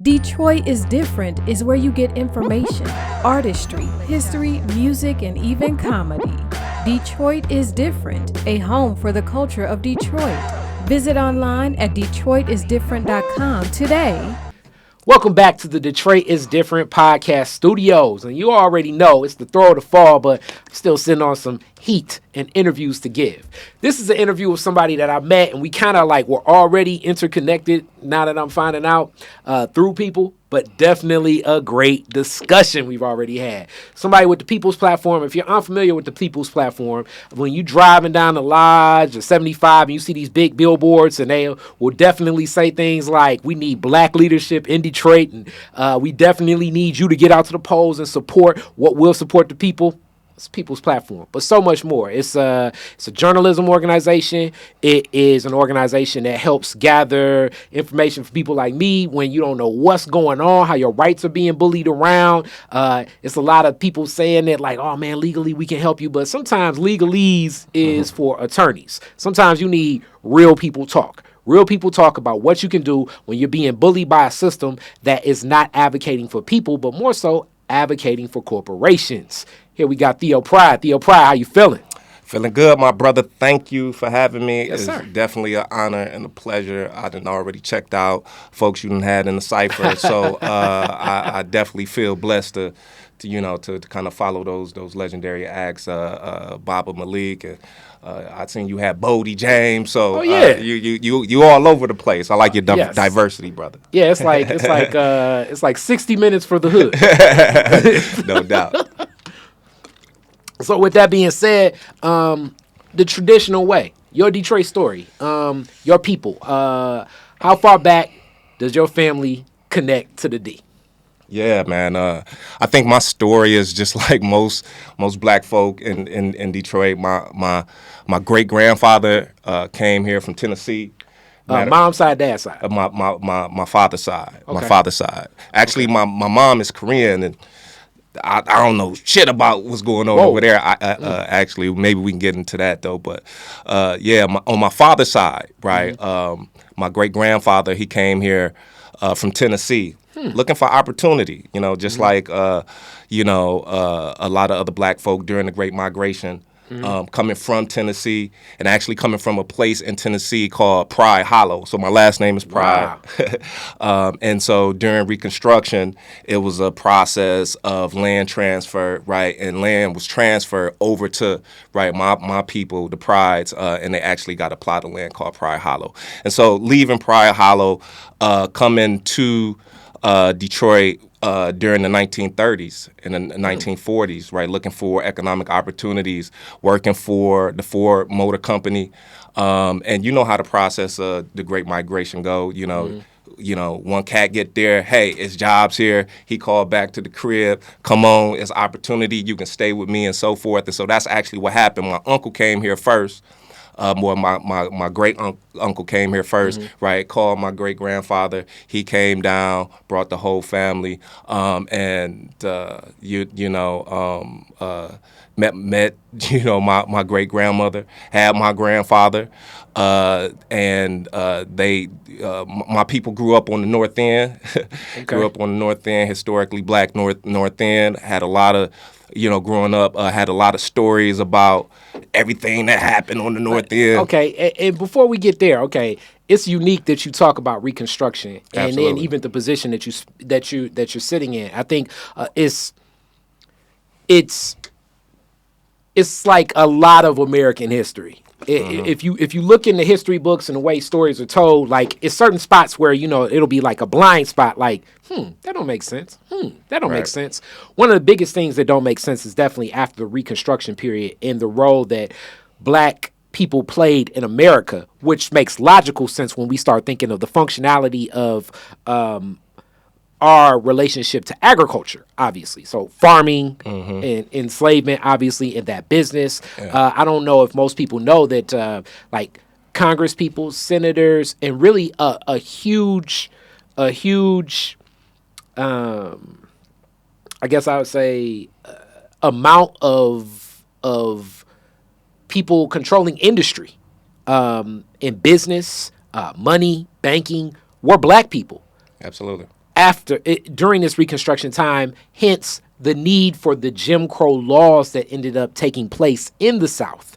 Detroit is Different is where you get information, artistry, history, music, and even comedy. Detroit is Different, a home for the culture of Detroit. Visit online at DetroitisDifferent.com today. Welcome back to the Detroit is Different podcast studios. And you already know it's the throw of the fall, but I'm still sitting on some heat and interviews to give. This is an interview with somebody that I met, and we kind of were already interconnected now that I'm finding out through people, but definitely a great discussion we've already had. Somebody with the People's Platform. If you're unfamiliar with the People's Platform, when you're driving down the Lodge or 75 and you see these big billboards, and they will definitely say things like, we need black leadership in Detroit, and we definitely need you to get out to the polls and support what will support the people. It's People's Platform, but so much more. It's a journalism organization. It is an organization that helps gather information for people like me when you don't know what's going on, how your rights are being bullied around. It's a lot of people saying that oh man, legally we can help you, but sometimes legalese is for attorneys. Sometimes you need real people talk. Real people talk about what you can do when you're being bullied by a system that is not advocating for people, but more so advocating for corporations. Here we got Theo Pride. Theo Pride, how you feeling? Feeling good, my brother. Thank you for having me. Yes, sir. It's definitely an honor and a pleasure. I done already checked out folks you done had in the cipher, so I definitely feel blessed to kind of follow those legendary acts, Baba Malik. I seen you had Bodie James, so you all over the place. I like your diversity, brother. Yeah, it's like 60 minutes for the hood. No doubt. So with that being said, the traditional way, your Detroit story, your people, how far back does your family connect to the D? Yeah, man. I think my story is just like most black folk in Detroit. My great grandfather came here from Tennessee. Mom's side, dad's side. My father's side. Okay. My father's side. Actually, my mom is Korean, and I don't know shit about what's going on over there. Actually, maybe we can get into that though. But on my father's side, right? My great grandfather, he came here from Tennessee, looking for opportunity. Just like a lot of other black folk during the Great Migration. Coming from Tennessee and actually coming from a place in Tennessee called Pride Hollow. So my last name is Pride. Wow. And so during Reconstruction, it was a process of land transfer, right? And land was transferred over to, right, my people, the Prides, and they actually got a plot of land called Pride Hollow. And so leaving Pride Hollow, coming to Detroit, during the 1930s and the 1940s, right, looking for economic opportunities, working for the Ford Motor Company, and you know how the process of the Great Migration go. One cat get there, hey, it's jobs here. He called back to the crib, come on, it's opportunity. You can stay with me and so forth. And so that's actually what happened. My uncle came here first. My great uncle came here first, right? Called my great grandfather. He came down, brought the whole family, met my great grandmother, had my grandfather, and my people grew up on the North End. Grew up on the North End, historically black North End. Had a lot of growing up, had a lot of stories about everything that happened on the North End. Okay, and before we get there, it's unique that you talk about Reconstruction and Absolutely. then even the position that you're sitting in. I think it's like a lot of American history. If you look in the history books and the way stories are told, it's certain spots where it'll be like a blind spot, that don't make sense. That don't make sense. One of the biggest things that don't make sense is definitely after the Reconstruction period and the role that black people played in America, which makes logical sense when we start thinking of the functionality of our relationship to agriculture, obviously. So farming and enslavement, obviously, in that business. Yeah. I don't know if most people know that, Congress people, senators, and really a huge, I guess I would say, amount of people controlling industry, in business, money, banking, were black people. Absolutely. during this Reconstruction time, hence the need for the Jim Crow laws that ended up taking place in the South,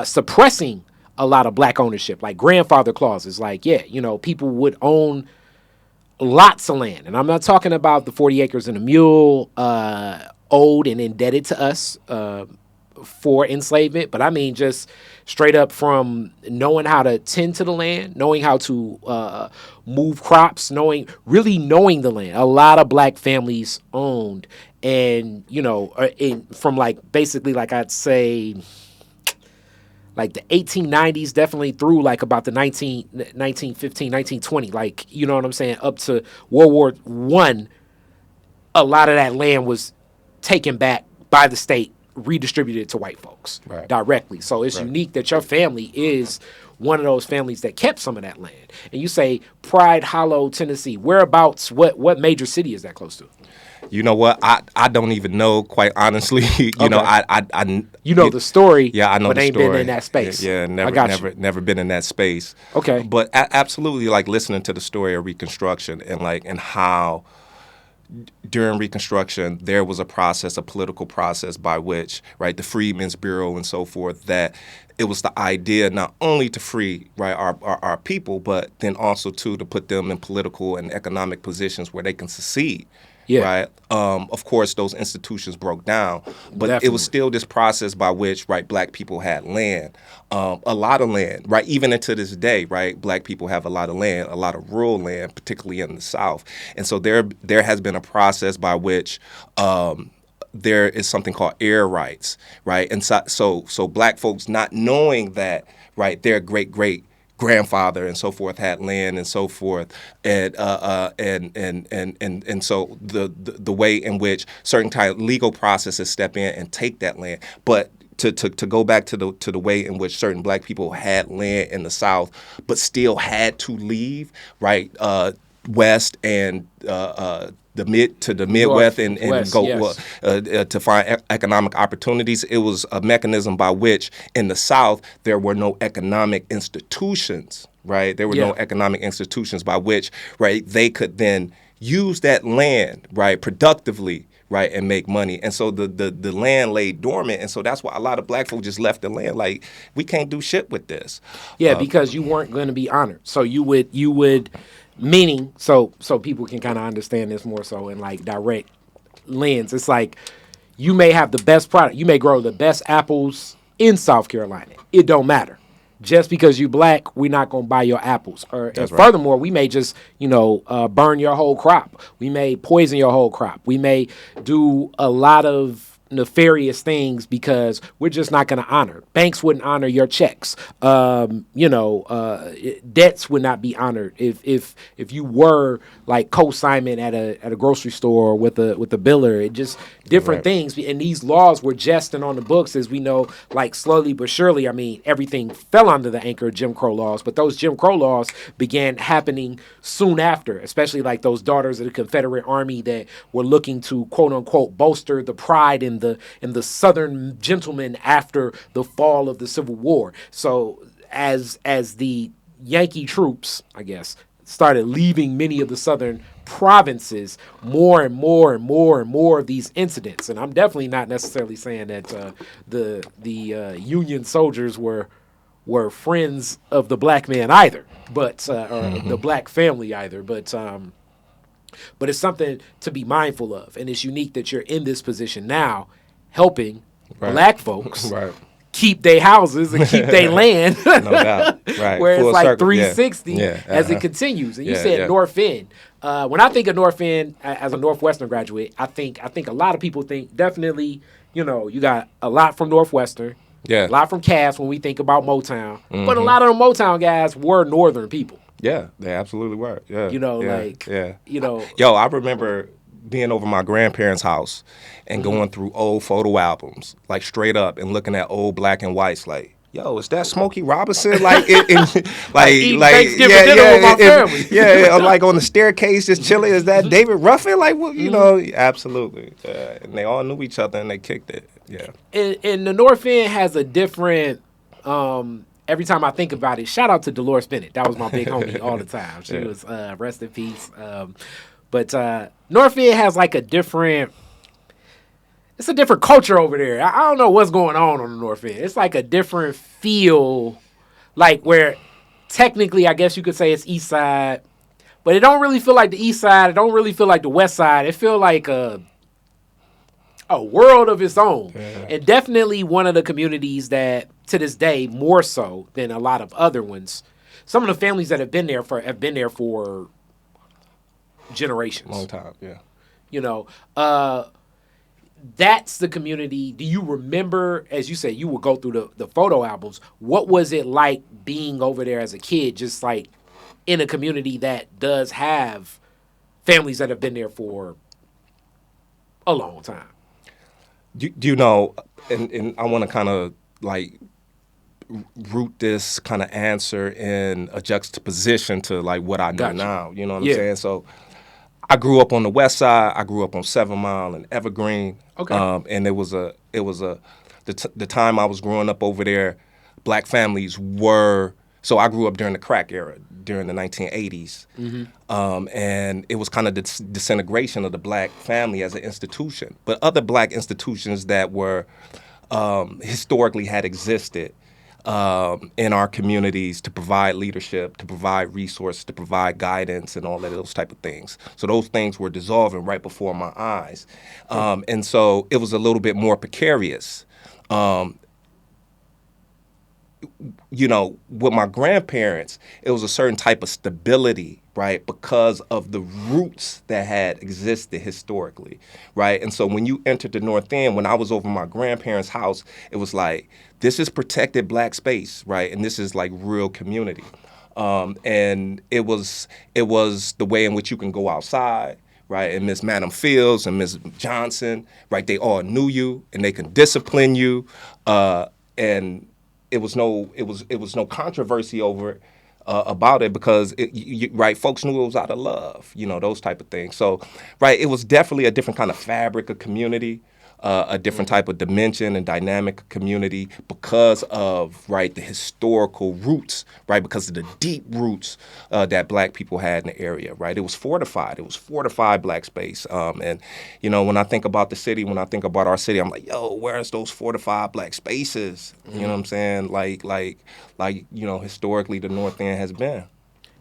suppressing a lot of black ownership, like grandfather clauses, like, people would own lots of land. And I'm not talking about the 40 acres and a mule owed and indebted to us for enslavement, but I mean just straight up from knowing how to tend to the land, knowing how to move crops, really knowing the land. A lot of black families owned, and from basically I'd say like the 1890s, definitely through like about the 1915, 1920, you know what I'm saying, up to World War I, a lot of that land was taken back by the state, redistributed to white folks directly. So it's unique that your family is one of those families that kept some of that land. And you say Pride Hollow, Tennessee. Whereabouts, what major city is that close to? You know what? I don't even know, quite honestly. You know, I the story. Yeah, I know but the ain't story. been in that space. Yeah, never been in that space. Okay, but absolutely, like listening to the story of Reconstruction and how during Reconstruction there was a political process by which, the Freedmen's Bureau and so forth, that it was the idea not only to free our people, but then also to put them in political and economic positions where they can succeed. Yeah. Right. Of course, those institutions broke down, but Definitely. It was still this process by which, black people had land, a lot of land, even into this day, black people have a lot of land, a lot of rural land, particularly in the South. And so there has been a process by which there is something called air rights, And so black folks not knowing that, their great grandfather and so forth had land and so forth, and so the way in which certain type legal processes step in and take that land, but to go back to the way in which certain black people had land in the South, but still had to leave west and the Midwest and West, go yes. To find economic opportunities. It was a mechanism by which in the South there were no economic institutions, There were no economic institutions by which, they could then use that land, productively, and make money. And so the land lay dormant. And so that's why a lot of black folk just left the land. Like, we can't do shit with this. Yeah, because you weren't going to be honored. So you would meaning, so people can kind of understand this more so in direct lens. It's like you may have the best product. You may grow the best apples in South Carolina. It don't matter. Just because you black, we're not going to buy your apples. Furthermore, we may just, burn your whole crop. We may poison your whole crop. We may do a lot of nefarious things because we're just not going to honor. Banks wouldn't honor your checks. Debts would not be honored if you were co-signment at a grocery store with a biller. It just different things. And these laws were just on the books, as we know, slowly but surely. I mean, everything fell under the anchor of Jim Crow laws, but those Jim Crow laws began happening soon after, especially those daughters of the Confederate Army that were looking to quote unquote bolster the pride in the Southern gentlemen after the fall of the Civil War. So as the Yankee troops, I guess, started leaving many of the Southern provinces, more and more of these incidents. And I'm definitely not necessarily saying that the Union soldiers were friends of the black man either, but or the black family either, but it's something to be mindful of. And it's unique that you're in this position now, helping black folks keep their houses and keep their land. No doubt. Where Full it's like circle. 360 as it continues. And you said North End. When I think of North End as a Northwestern graduate, I think a lot of people think definitely, you got a lot from Northwestern. Yeah. A lot from Cass when we think about Motown. But a lot of the Motown guys were Northern people. Yeah, they absolutely were. Yeah. Yo, I remember being over my grandparents' house and going through old photo albums, straight up, and looking at old black and whites, yo, is that Smokey Robinson? Thanksgiving dinner with my family. On the staircase, just chilling. Is that David Ruffin? Absolutely. And they all knew each other and they kicked it. Yeah. And the North End has a different. Every time I think about it, shout out to Dolores Bennett. That was my big homie all the time. She was rest in peace. But North End has like a different. It's a different culture over there. I don't know what's going on the North End. It's like a different feel, like where technically I guess you could say it's East Side, but it don't really feel like the East Side. It don't really feel like the West Side. It feel like a world of its own, and definitely one of the communities that to this day more so than a lot of other ones. Some of the families that have been there for generations, Long time, yeah. You know. That's the community. Do you remember, as you said, you would go through the photo albums. What was it like being over there as a kid, just like in a community that does have families that have been there for a long time? Do you know, and I want to kind of like root this kind of answer in a juxtaposition to like what I know Gotcha. now. You know what I'm saying? So I grew up on the West Side. I grew up on 7 Mile and Evergreen. Okay. And the time I was growing up over there, black families were. So I grew up during the crack era, during the 1980s. And it was kind of the disintegration of the black family as an institution. But other black institutions that were historically had existed in our communities to provide leadership, to provide resources, to provide guidance, and all of those type of things. So those things were dissolving right before my eyes. And so it was a little bit more precarious. You know, with my grandparents, it was a certain type of stability, right, because of the roots that had existed historically, right? And so when you entered the North End, when I was over my grandparents' house, it was like, this is protected black space, right? And this is like real community. And it was the way in which you can go outside, right? And Miss Madam Fields and Miss Johnson, right? They all knew you and they can discipline you. And it was no controversy over it, about it because right, folks knew it was out of love, you know, those type of things. So, right, it was definitely a different kind of fabric of community, a different type of dimension and dynamic of community because of, right, the historical roots, right, because of the deep roots that black people had in the area, right. It was fortified black space. And, you know, when I think about the city, when I think about our city, I'm like, yo, where's those fortified black spaces? You know what I'm saying? Like, you know, historically the North End has been.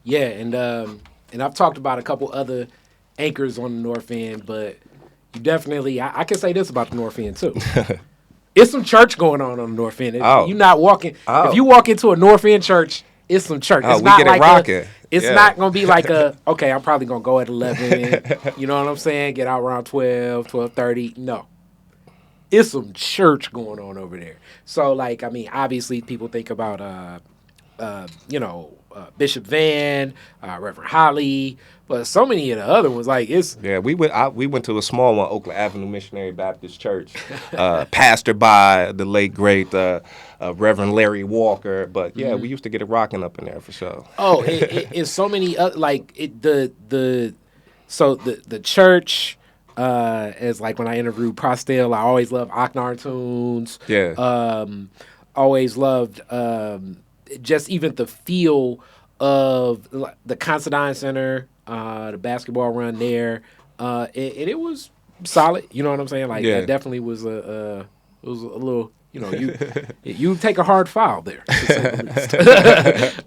Yeah, and I've talked about a couple other anchors on the North End, but you definitely, I can say this about the North End too. It's some church going on the North End. You're not walking. If you walk into a North End church, it's some church. It's not like rocking. It's not going to be like okay, I'm probably going to go at 11. You know what I'm saying? Get out around 12, 12:30. No. It's some church going on over there. So, like, I mean, obviously people think about, you know, Bishop Van, Reverend Holly, but so many of the other ones, like it's. Yeah, we went to a small one, Oakland Avenue Missionary Baptist Church, pastored by the late great Reverend Larry Walker. But yeah, we used to get it rocking up in there for sure. Oh, it's so many like the church. As like when I interviewed Prostel, I always loved Ocknar tunes. Yeah. Always loved just even the feel of the Considine Center, the basketball run there. It was solid. You know what I'm saying? Like that definitely was it was a little. You know, you take a hard foul there. To say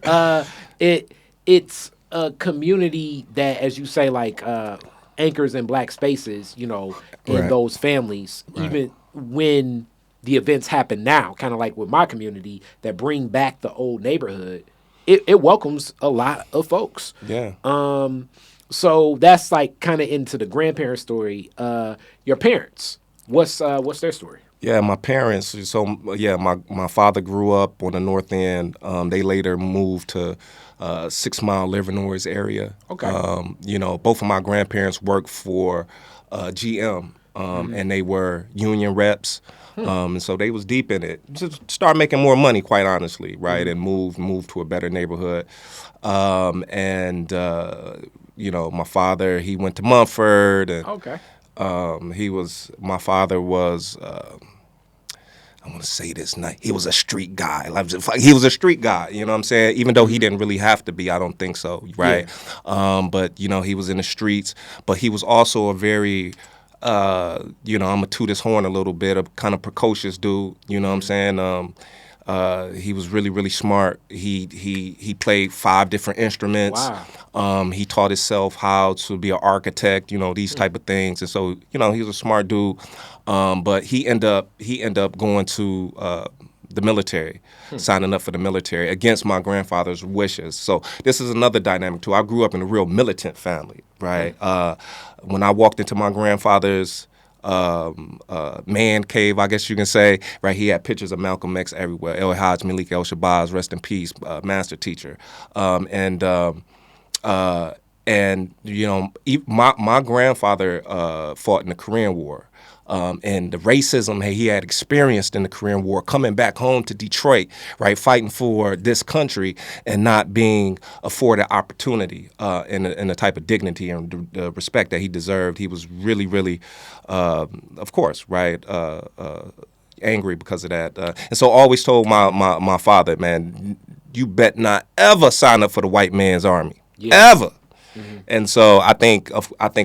the least. It's a community that, as you say, like. Anchors in black spaces, you know, in those families, even when the events happen now, kind of like with my community that bring back the old neighborhood, it welcomes a lot of folks. Yeah. So that's like kind of into the grandparent story. Your parents, what's their story? Yeah, my parents. So yeah, my father grew up on the North End. They later moved to 6 Mile, Livernois area. Okay. You know, both of my grandparents worked for GM, and they were union reps. And so they was deep in it. Just start making more money, quite honestly, right? And moved to a better neighborhood. You know, my father, he went to Mumford. And, okay. my father was, I want to say this night. He was a street guy. He was a street guy. You know what I'm saying? Even though he didn't really have to be, I don't think so. Right. Yeah. But you know, he was in the streets. But he was also a very, you know, I'm gonna toot his horn a little bit. A kind of precocious dude. You know what I'm saying? He was really, really smart. He played 5 different instruments. Wow. He taught himself how to be an architect, you know, these type of things. And so, you know, he was a smart dude. But he ended up going to the military, signing up for the military against my grandfather's wishes. So this is another dynamic too. I grew up in a real militant family, right? When I walked into my grandfather's man cave, I guess you can say, right? He had pictures of Malcolm X everywhere. El Hajj Malik El Shabazz, rest in peace, master teacher. And you know, my grandfather fought in the Korean War. And the racism he had experienced in the Korean War, coming back home to Detroit, right, fighting for this country and not being afforded opportunity and the type of dignity and the respect that he deserved. He was really, really, of course, right, angry because of that. And so I always told my father, man, you bet not ever sign up for the white man's army, ever. Mm-hmm. And so I think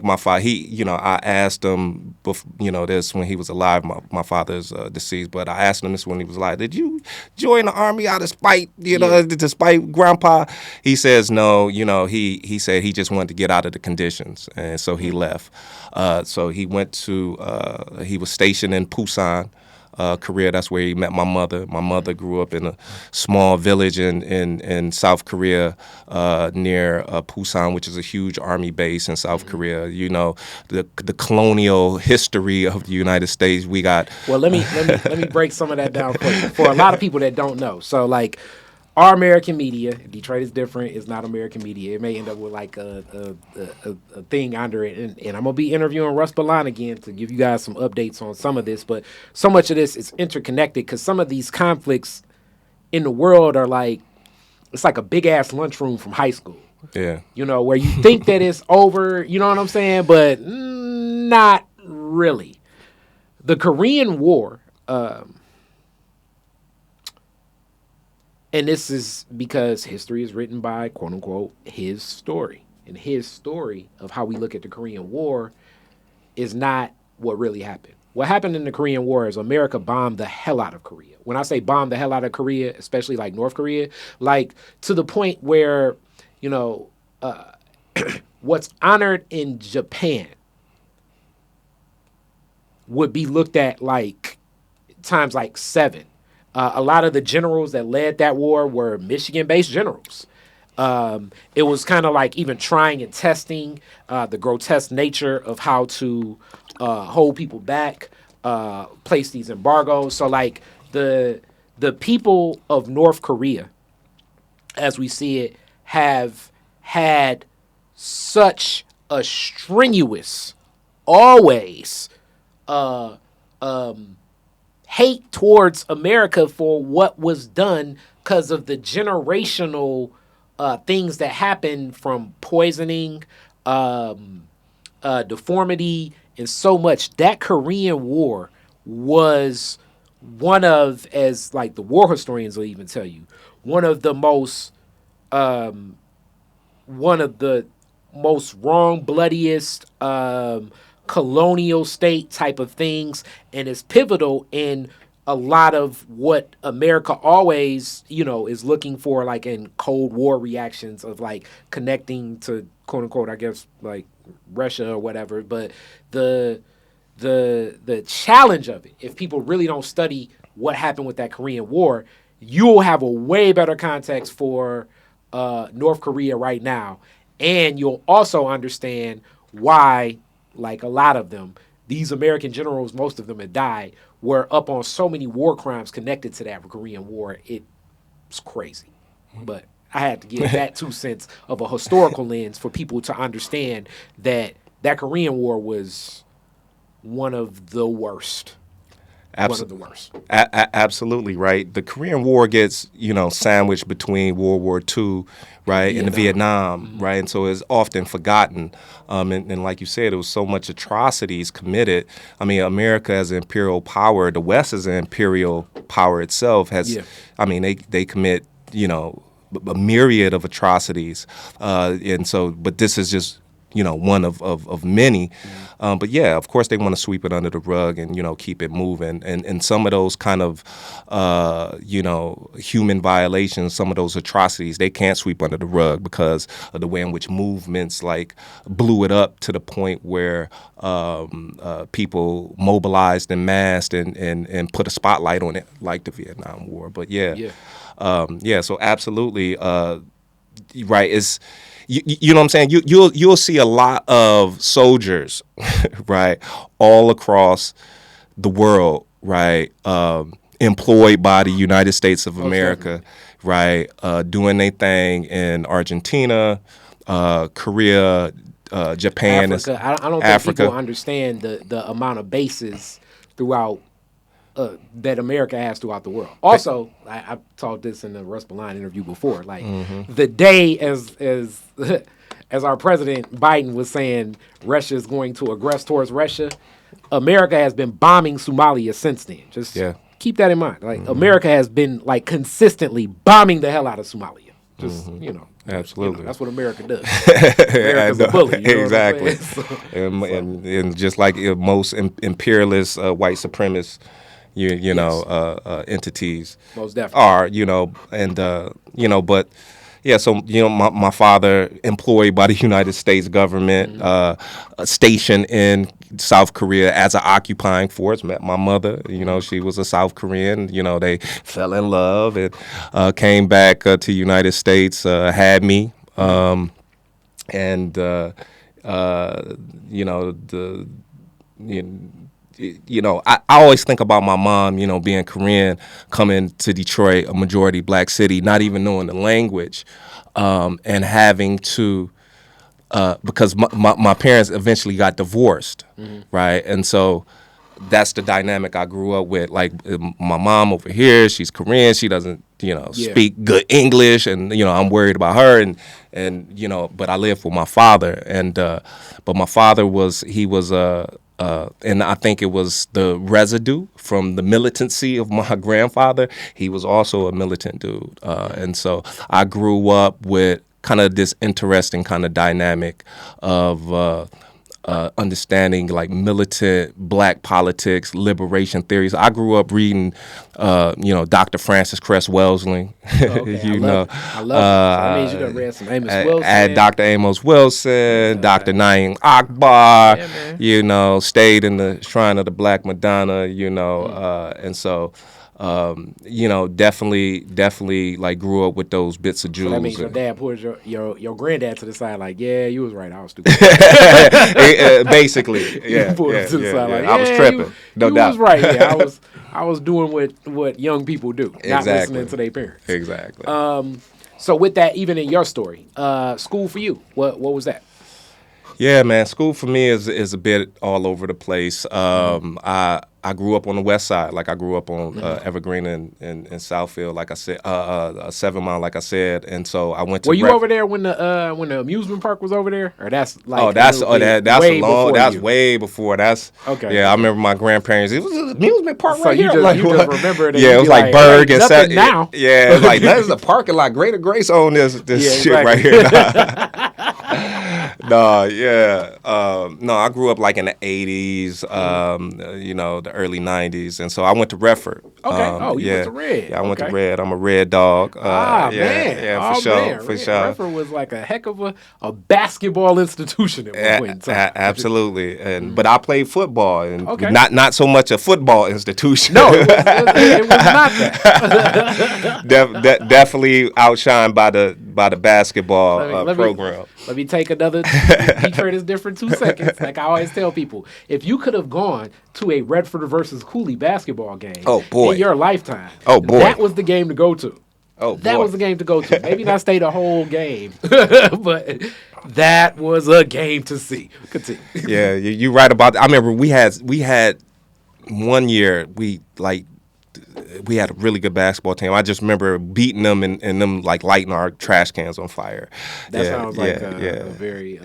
my father, you know, I asked him, you know, this when he was alive. My father's deceased, but I asked him this when he was alive. Did you join the army out of spite, you know, despite grandpa? He says no. You know, he said he just wanted to get out of the conditions, and so he left. So he went to he was stationed in Busan, Korea. That's where he met my mother. My mother grew up in a small village in South Korea near Busan, which is a huge army base in South Korea. You know, the colonial history of the United States. We got. Well, let me break some of that down for a lot of people that don't know. So like, our American media, Detroit is different. It's not American media. It may end up with like a thing under it. And I'm going to be interviewing Russ Balan again to give you guys some updates on some of this. But so much of this is interconnected because some of these conflicts in the world are like, it's like a big-ass lunchroom from high school. Yeah. You know, where you think that it's over, you know what I'm saying? But not really. The Korean War... and this is because history is written by, quote unquote, his story. And his story of how we look at the Korean War is not what really happened. What happened in the Korean War is America bombed the hell out of Korea. When I say bomb the hell out of Korea, especially like North Korea, like to the point where, you know, what's honored in Japan would be looked at like times like 7. A lot of the generals that led that war were Michigan-based generals. It was kind of like even trying and testing the grotesque nature of how to hold people back, place these embargoes. So like the people of North Korea, as we see it, have had such a strenuous, always hate towards America for what was done because of the generational things that happened from poisoning, deformity, and so much. That Korean War was one of, as like the war historians will even tell you, one of the most wrong, bloodiest, colonial state type of things, and is pivotal in a lot of what America always, you know, is looking for, like in Cold War reactions of like connecting to, quote unquote, I guess like Russia or whatever. But the challenge of it, if people really don't study what happened with that Korean War, you'll have a way better context for North Korea right now, and you'll also understand why, like a lot of them, these American generals, most of them had died, were up on so many war crimes connected to that Korean War. It's crazy. But I had to give that 2 cents of a historical lens for people to understand that that Korean War was one of the worst. one of the worst. Absolutely right. The Korean War gets, sandwiched between World War II, right, and the Vietnam, right, and so it's often forgotten. And like you said, there was so much atrocities committed. I mean, America as an imperial power, the West as an imperial power itself has, I mean, they commit, a myriad of atrocities, and so, but this is just one of many. But yeah, of course they want to sweep it under the rug and, keep it moving. And some of those kind of, human violations, some of those atrocities, they can't sweep under the rug because of the way in which movements like blew it up to the point where people mobilized and massed and put a spotlight on it like the Vietnam War. But so absolutely, right, it's, you know what I'm saying? You'll see a lot of soldiers, right, all across the world, right, employed by the United States of America, right, doing their thing in Argentina, Korea, Japan, Africa. I don't think people understand the amount of bases throughout that America has throughout the world. Also, I taught this in the Russ Beline interview before. Like the day as our president Biden was saying Russia is going to aggress towards Russia, America has been bombing Somalia since then. Just keep that in mind. Like America has been like consistently bombing the hell out of Somalia. Just absolutely, that's what America does. America's a bully. Exactly. So, and just like most imperialist white supremacist entities most definitely are, but so my father employed by the United States government, stationed in South Korea as an occupying force. Met my mother, she was a South Korean. They fell in love and came back to the United States, had me, I always think about my mom, being Korean, coming to Detroit, a majority black city, not even knowing the language, and having to, because my parents eventually got divorced, right? And so that's the dynamic I grew up with. Like my mom over here, she's Korean, she doesn't, speak good English, and I'm worried about her, and but I live with my father, and but my father was and I think it was the residue from the militancy of my grandfather. He was also a militant dude. And so I grew up with kind of this interesting kind of dynamic of understanding like militant black politics, liberation theories. I grew up reading, Dr. Francis Cress Welsing. I love it. So that means you done read some Amos Wilson. Dr. Amos Wilson, Dr. Naeem Akbar, stayed in the Shrine of the Black Madonna, and so definitely like grew up with those bits of jewels. So that means your dad pulled your granddad to the side like, yeah, you was right, I was stupid. Basically, yeah. Pulled him to the side like, I was tripping. No doubt. You was right. Yeah, I was doing what young people do, not listening to their parents. Exactly. So with that, even in your story, school for you, what was that? Yeah, man, school for me is a bit all over the place. I grew up on the west side. Like I grew up on Evergreen and Southfield, like I said, 7 Mile, like I said. And so I went to. Were you over there when the amusement park was over there, or that's like? That's way long. That's you. way before. That's okay. Yeah, I remember my grandparents. It was an amusement park right here. You just remember it. Yeah, it was like Berg and Set. Now. Yeah, it was like there's a parking lot. Greater Grace owned this shit right here. No, I grew up like in the 80s, the early 90s, and so I went to Redford. Okay. You went to Red. Yeah, I went to Red. I'm a Red dog. Man. Yeah, for sure. For sure. Redford was like a heck of a basketball institution at one point in time. Absolutely. But I played football, and not so much a football institution. No, it was not that. Definitely outshined by the basketball program. Let me take another Detroit is different 2 seconds. Like I always tell people, if you could have gone to a Redford versus Cooley basketball game in your lifetime, that was the game to go to. That was the game to go to. Maybe not stay the whole game, but that was a game to see. Continue. Yeah, you're right about that. I remember we had one year we had a really good basketball team. I just remember beating them and them like lighting our trash cans on fire. That sounds like a very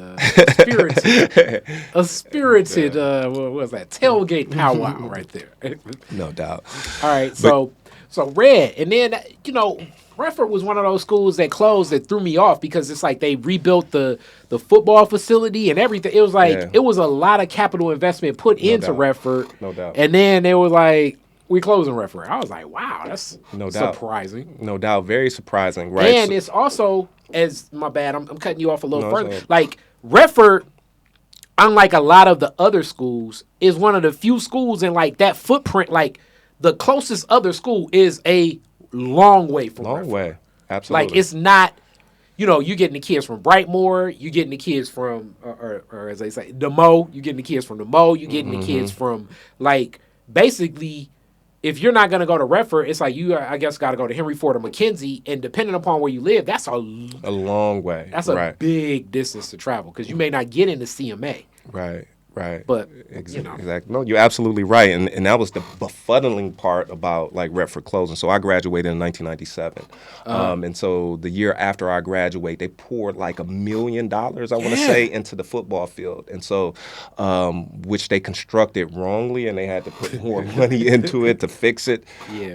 spirited what was that, tailgate powwow right there. No doubt. All right, so Red, and then Redford was one of those schools that closed that threw me off because it's like they rebuilt the football facility and everything. It was like it was a lot of capital investment put into Redford. No doubt. And then they were like, we closing Redford. I was like, wow, that's surprising. No doubt. Very surprising, right? And it's also, my bad, I'm cutting you off a little further. Like, Redford, unlike a lot of the other schools, is one of the few schools in, like, that footprint. Like, the closest other school is a long way from Redford. Long way. Absolutely. Like, it's not, you're getting the kids from Brightmoor, you're getting the kids from, or as they say, the Mo, you're getting the kids from the Mo, you're getting the kids from, like, basically, if you're not going to go to Redford, it's like you, I guess, got to go to Henry Ford or McKenzie, and depending upon where you live, that's a long way. That's a big distance to travel because you may not get into CMA. Right. But exactly. No, you're absolutely right, and that was the befuddling part about like Redford closing. So I graduated in 1997, and so the year after I graduate, they poured like $1 million, I want to say, into the football field, and so which they constructed wrongly, and they had to put more money into it to fix it.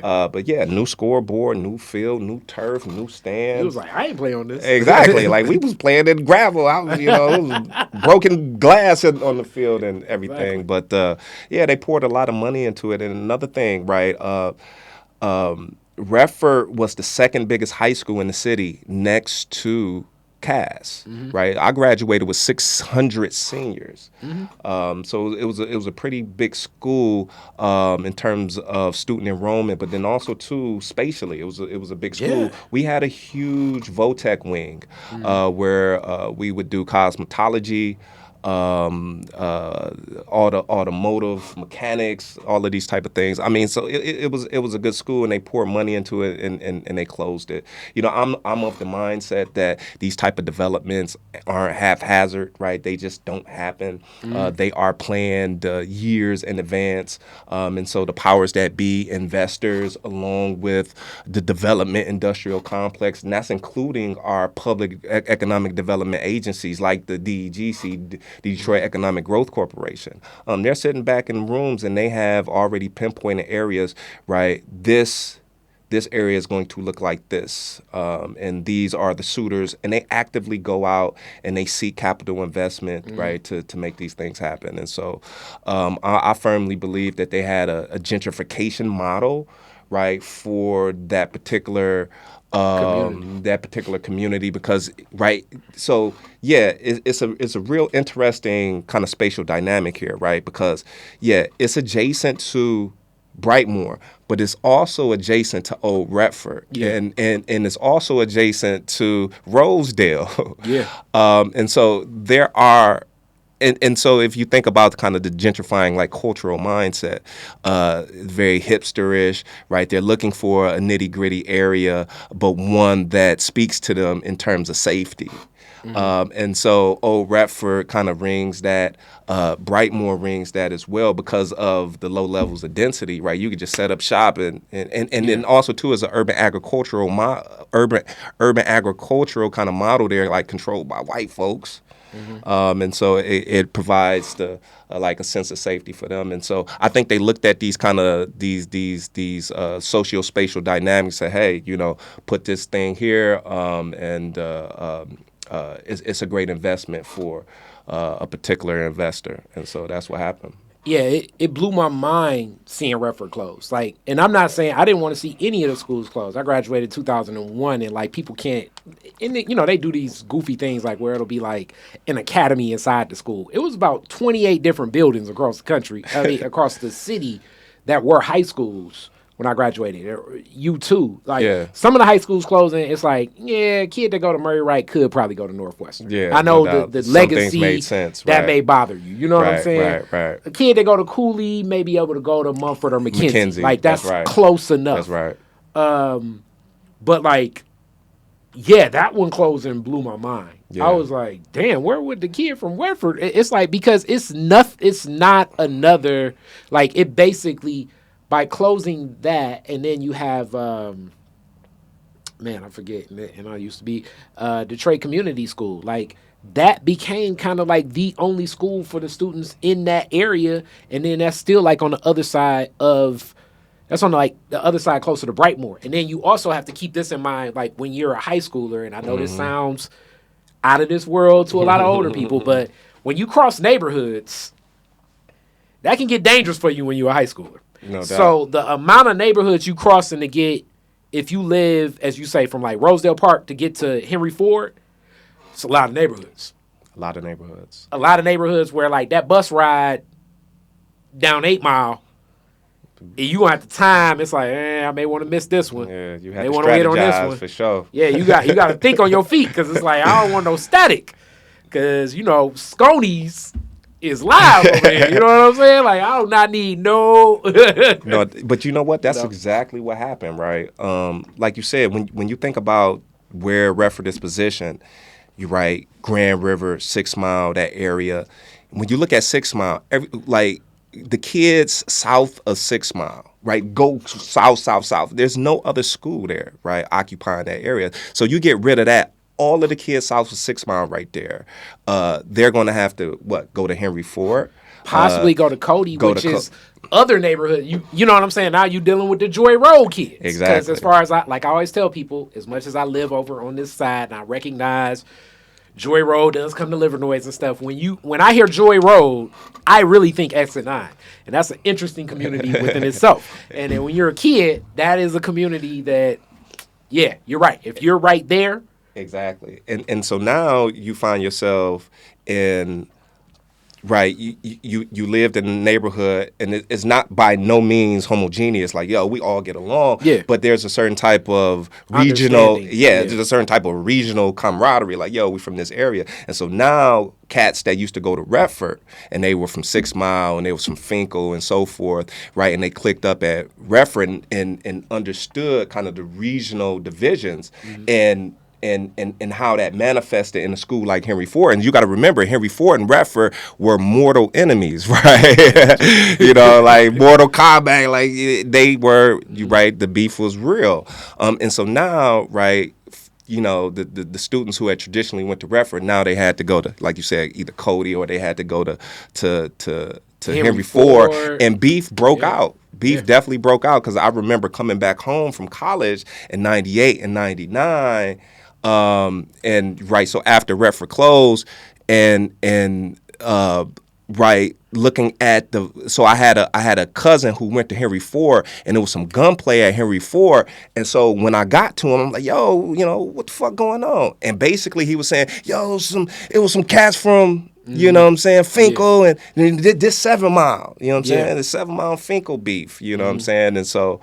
But new scoreboard, new field, new turf, new stands. It was like, I ain't playing on this. Exactly, like we was playing in gravel. I was, it was broken glass on the field and everything. Exactly. But they poured a lot of money into it. And another thing, right, Redford was the second biggest high school in the city next to Cass, right? I graduated with 600 seniors. So it was a pretty big school in terms of student enrollment, but then also too spatially, it was a big school. We had a huge Votech wing where we would do cosmetology, all the automotive mechanics, all of these type of things. I mean, so it was a good school, and they poured money into it, and they closed it. I'm of the mindset that these type of developments aren't haphazard, right? They just don't happen. They are planned years in advance, and so the powers that be, investors, along with the development industrial complex, and that's including our public economic development agencies like the DEGC, the Detroit Economic Growth Corporation. They're sitting back in rooms and they have already pinpointed areas, right? This area is going to look like this. And these are the suitors, and they actively go out and they seek capital investment, right, to make these things happen. And so I firmly believe that they had a gentrification model, right, for that particular community because so it's a real interesting kind of spatial dynamic here, right? Because it's adjacent to Brightmoor, but it's also adjacent to Old Redford, and it's also adjacent to Rosedale. And so there are. And so if you think about kind of the gentrifying like cultural mindset, very hipsterish, right? They're looking for a nitty gritty area, but one that speaks to them in terms of safety. And so Old Redford kind of rings that, Brightmoor rings that as well because of the low levels of density, right? You could just set up shop and then also too as an urban agricultural kind of model there, like controlled by white folks. And so it provides like a sense of safety for them. And so I think they looked at these kind of these socio-spatial dynamics and said, hey, put this thing here, and it's a great investment for a particular investor. And so that's what happened. Yeah, it blew my mind seeing Redford close. Like, and I'm not saying I didn't want to see any of the schools close. I graduated in 2001, and like people can't, and they do these goofy things like where it'll be like an academy inside the school. It was about 28 different buildings across the country, across the city that were high schools when I graduated. You too. Like some of the high schools closing, it's like, a kid that go to Murray Wright could probably go to Northwestern. I know the legacy made sense, that may bother you. You know what I'm saying? Right. A kid that go to Cooley may be able to go to Mumford or McKenzie. Like that's close enough. That's right. But like, yeah, that one closed and blew my mind. Yeah. I was like, damn, where would the kid from Redford? It's like, because it's not another, like, it basically, by closing that, and then you have, man, I forget, and I used to be Detroit Community School. Like, that became kind of like the only school for the students in that area, and then that's still like on the other side of, that's on like the other side closer to Brightmoor. And then you also have to keep this in mind, like when you're a high schooler, and I know this sounds out of this world to a lot of older people, but when you cross neighborhoods, that can get dangerous for you when you're a high schooler. No doubt. So the amount of neighborhoods you crossing to get, if you live, as you say, from like Rosedale Park to get to Henry Ford, it's a lot of neighborhoods. A lot of neighborhoods. A lot of neighborhoods where like that bus ride down 8 Mile, and you gonna have to time. It's like, I may want to miss this one. Yeah, you have May to wanna wait on this strategize one. for sure. Yeah, you got to think on your feet, because it's like, I don't want no static, because Sconies is live over here. You know what I'm saying? Like, I do not need no. No, but you know what? That's exactly what happened, right? Like you said, when you think about where Redford is positioned, you're right, Grand River, 6 Mile, that area. When you look at 6 Mile, the kids south of 6 Mile, right, go south. There's no other school there, right, occupying that area. So you get rid of that. All of the kids south of 6 Mile right there, they're going to have to, go to Henry Ford? Possibly go to Cody, which is other neighborhood. You know what I'm saying? Now you dealing with the Joy Road kids. Exactly. Because as far as I always tell people, as much as I live over on this side and I recognize Joy Road does come to Livernois and stuff, when I hear Joy Road, I really think Exit 9. And that's an interesting community within itself. And then when you're a kid, that is a community that, yeah, you're right. If you're right there. Exactly. And so now you find yourself in, right, you lived in a neighborhood, and it's not by no means homogeneous, like, we all get along. Yeah. But there's a certain type of regional, Understanding. there's a certain type of regional camaraderie, like, we from this area. And so now cats that used to go to Redford, and they were from 6 Mile, and they was from Finkel and so forth, right, and they clicked up at Redford and understood kind of the regional divisions, and how that manifested in a school like Henry Ford. And you got to remember, Henry Ford and Redford were mortal enemies, right? Like Mortal Kombat, like they were, right, the beef was real. And so now, right, the students who had traditionally went to Redford, now they had to go to, like you said, either Cody, or they had to go to Henry Ford, and beef broke out. Beef definitely broke out, because I remember coming back home from college in 98 and 99, and right, so after Redford closed, and right, looking at so I had a cousin who went to Henry Ford, and there was some gunplay at Henry Ford, and so when I got to him, I'm like, yo, what the fuck going on? And basically he was saying, it was some cats from, you know what I'm saying, Finkel, and this 7 Mile, you know what I'm saying, the 7 Mile Finkel beef, you know what I'm saying, and so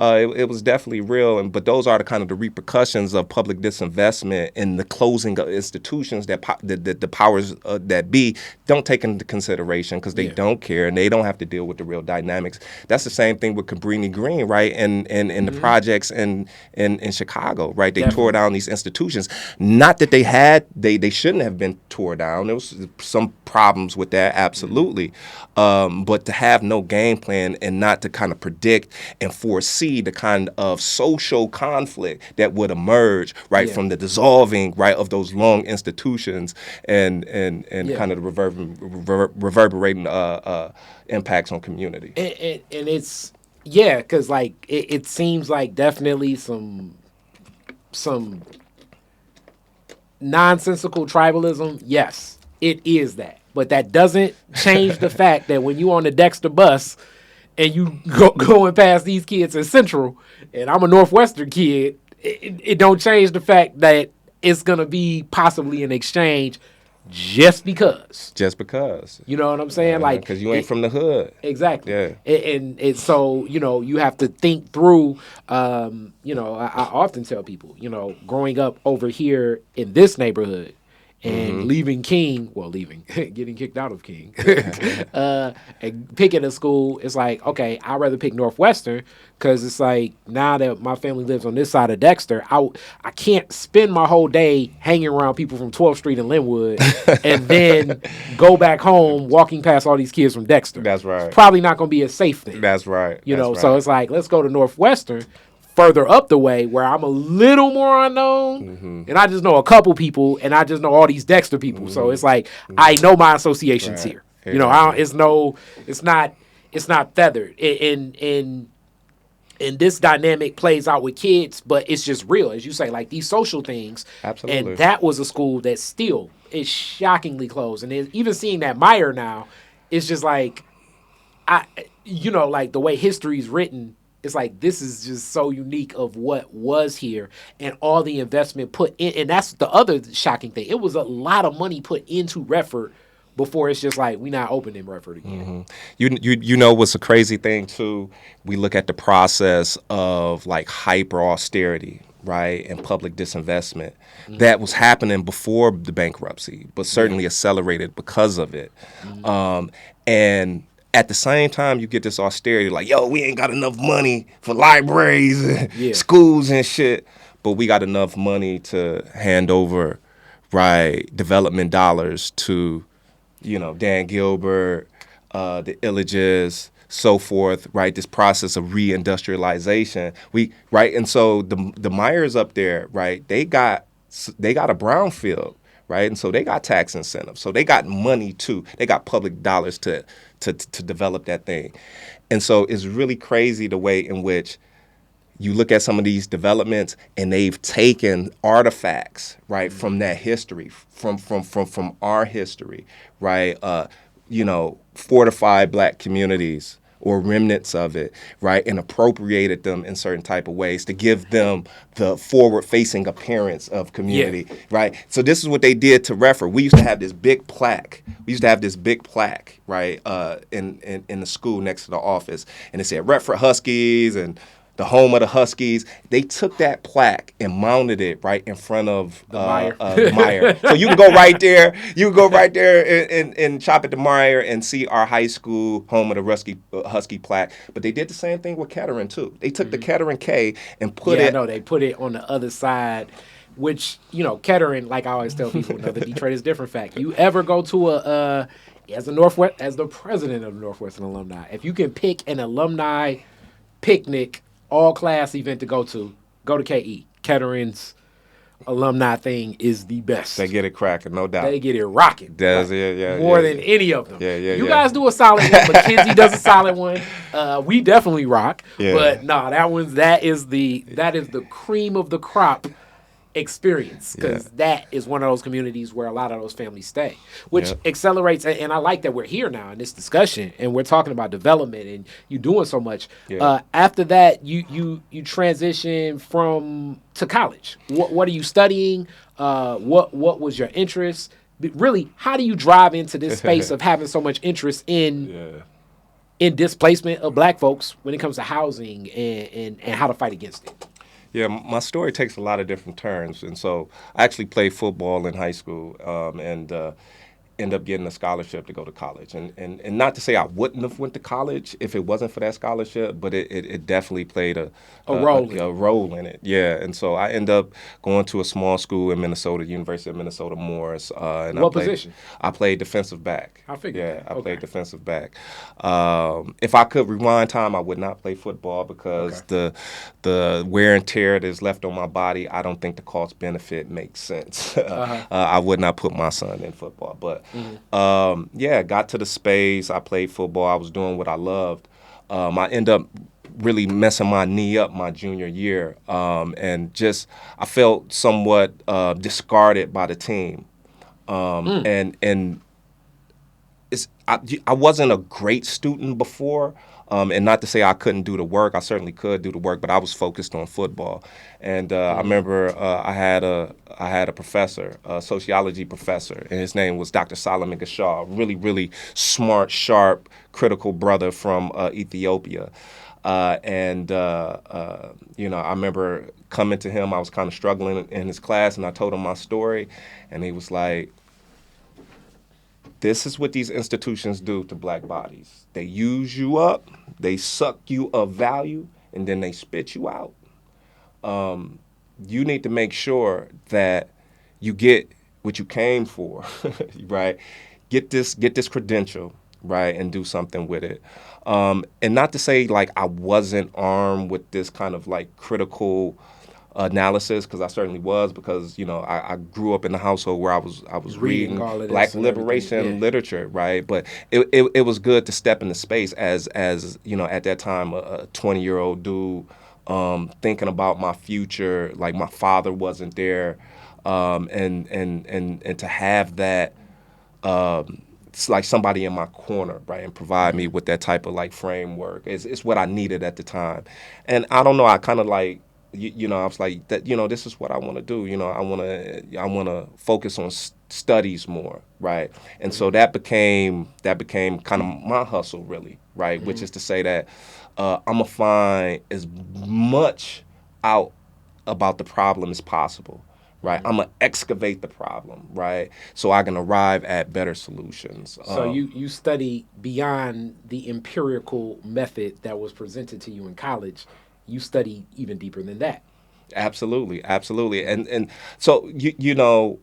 it was definitely real, but those are the kind of the repercussions of public disinvestment and the closing of institutions that the powers that be don't take into consideration, because they don't care and they don't have to deal with the real dynamics. That's the same thing with Cabrini Green, right, and the projects in Chicago, right? They tore down these institutions. Not that they shouldn't have been tore down. There was some problems with that, absolutely, but to have no game plan and not to kind of predict and foresee the kind of social conflict that would emerge, right, from the dissolving, right, of those long institutions, and kind of the reverberating impacts on community. And it's, because like it seems like definitely some nonsensical tribalism. Yes, it is that, but that doesn't change the fact that when you on the Dexter bus and you going past these kids in Central, and I'm a Northwestern kid, it don't change the fact that it's going to be possibly an exchange just because. You know what I'm saying? Like, because you ain't from the hood. Exactly. Yeah. And so, you have to think through, I often tell people, growing up over here in this neighborhood, and leaving King, getting kicked out of King, and picking a school, it's like, okay, I'd rather pick Northwestern because it's like now that my family lives on this side of Dexter, I can't spend my whole day hanging around people from 12th Street and Linwood and then go back home walking past all these kids from Dexter. That's right. It's probably not going to be a safe thing. That's right. So it's like, let's go to Northwestern, further up the way where I'm a little more unknown, and I just know a couple people, and I just know all these Dexter people. So it's like I know my associations here. It's not feathered. And this dynamic plays out with kids, but it's just real, as you say, like these social things. Absolutely. And that was a school that still is shockingly close. And even seeing that Meyer now, it's just like like the way history is written. It's like, this is just so unique of what was here and all the investment put in. And that's the other shocking thing. It was a lot of money put into Redford before it's just like, we not opening Redford again. You know what's a crazy thing, too? We look at the process of, like, hyper austerity, right, and public disinvestment. That was happening before the bankruptcy, but certainly accelerated because of it. And at the same time, you get this austerity, like, yo, we ain't got enough money for libraries and schools and shit, but we got enough money to hand over, right, development dollars to, Dan Gilbert, the Illages, so forth, right, this process of reindustrialization. And so the Myers up there, right, they got a brownfield, right, and so they got tax incentives, so they got money too. They got public dollars to develop that thing. And so it's really crazy the way in which you look at some of these developments and they've taken artifacts, right, from that history, from our history, right, fortified Black communities or remnants of it, right, and appropriated them in certain type of ways to give them the forward-facing appearance of community, right? So this is what they did to Redford. We used to have this big plaque. Right, in the school next to the office, and it said Redford Huskies and the home of the Huskies. They took that plaque and mounted it right in front of the Meyer. So you can go right there. And shop at the Meyer and see our high school home of the Husky plaque. But they did the same thing with Kettering too. They took the Kettering K and put it. No, they put it on the other side. Which, Kettering, like I always tell people, the Detroit is different fact. You ever go to as the president of the Northwestern alumni, if you can pick an alumni picnic all class event to go to KE. Kettering's alumni thing is the best. They get it cracking, no doubt. They get it rocking. More than any of them. You guys do a solid one. McKenzie does a solid one. We definitely rock. But that is the cream of the crop experience, because that is one of those communities where a lot of those families stay, which accelerates. And I like that we're here now in this discussion and we're talking about development and you doing so much. After that, you transition to college. What are you studying? What was your interest? Really, how do you drive into this space of having so much interest in displacement of Black folks when it comes to housing and how to fight against it? Yeah, my story takes a lot of different turns. And so I actually played football in high school and end up getting a scholarship to go to college. And not to say I wouldn't have went to college if it wasn't for that scholarship, but it definitely played a role in it. Yeah, and so I end up going to a small school in Minnesota, University of Minnesota Morris. And what position? I played defensive back. I figured. Yeah, I played defensive back. If I could rewind time, I would not play football because the wear and tear that is left on my body, I don't think the cost benefit makes sense. I would not put my son in football, but got to the space. I played football. I was doing what I loved. I ended up really messing my knee up my junior year, and I felt somewhat discarded by the team. And I wasn't a great student before. And not to say I couldn't do the work. I certainly could do the work, but I was focused on football. And I remember I had a professor, a sociology professor, and his name was Dr. Solomon Gashaw, really, really smart, sharp, critical brother from Ethiopia. And you know, I remember coming to him. I was kind of struggling in his class, and I told him my story, and he was like, "This is what these institutions do to black bodies. They use you up, they suck you of value, and then they spit you out. You need to make sure that you get what you came for, right? Get this credential, right, and do something with it." And not to say like I wasn't armed with this kind of like critical analysis, because I certainly was, because you know I grew up in a household where I was reading all of Black this and liberation everything, yeah. literature, right? But it was good to step into space as you know, at that time a 20-year-old dude, thinking about my future. Like my father wasn't there, and to have that. It's like somebody in my corner, right, and provide me with that type of like framework. It's what I needed at the time, and I don't know. I kind of like, you know, I was like that. You know, this is what I want to do. You know, I want to focus on studies more, right, and so that became kind of my hustle, really, right, which is to say that I'm gonna find as much out about the problem as possible. Right, I'm gonna excavate the problem, right, so I can arrive at better solutions. So you study beyond the empirical method that was presented to you in college. You study even deeper than that. Absolutely, and so you know,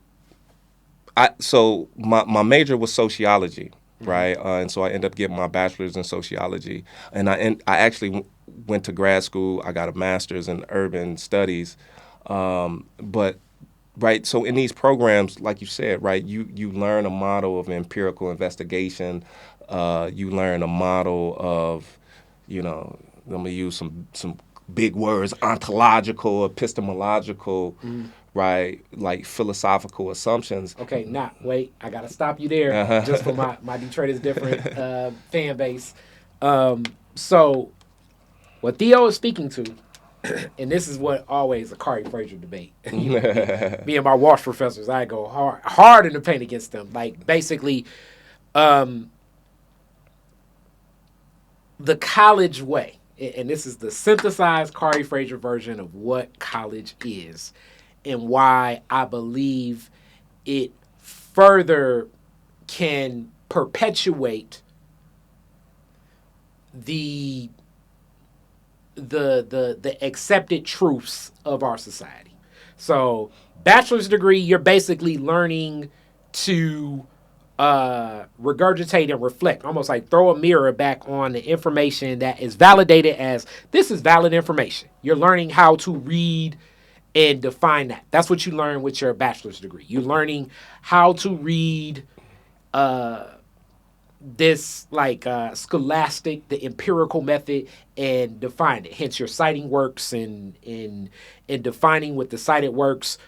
so my major was sociology, right, and so I ended up getting my bachelor's in sociology, and I actually went to grad school. I got a master's in urban studies, but. Right, so in these programs, like you said, right, you learn a model of empirical investigation. You learn a model of, you know, I'm gonna use some big words: ontological, epistemological, right, like philosophical assumptions. Okay, now wait, I gotta stop you there just for my Detroit is different fan base. So what Theo is speaking to, and this is what always a Kari Frazier debate. Me and my Walsh professors, I go hard in the paint against them. Like basically, the college way, and this is the synthesized Kari Frazier version of what college is, and why I believe it further can perpetuate the accepted truths of our society. So, bachelor's degree, you're basically learning to regurgitate and reflect, almost like throw a mirror back on the information that is validated as this is valid information. You're learning how to read and define that. That's what you learn with your bachelor's degree. You're learning how to read this like scholastic, the empirical method, and define it. Hence your citing works and in defining with the cited works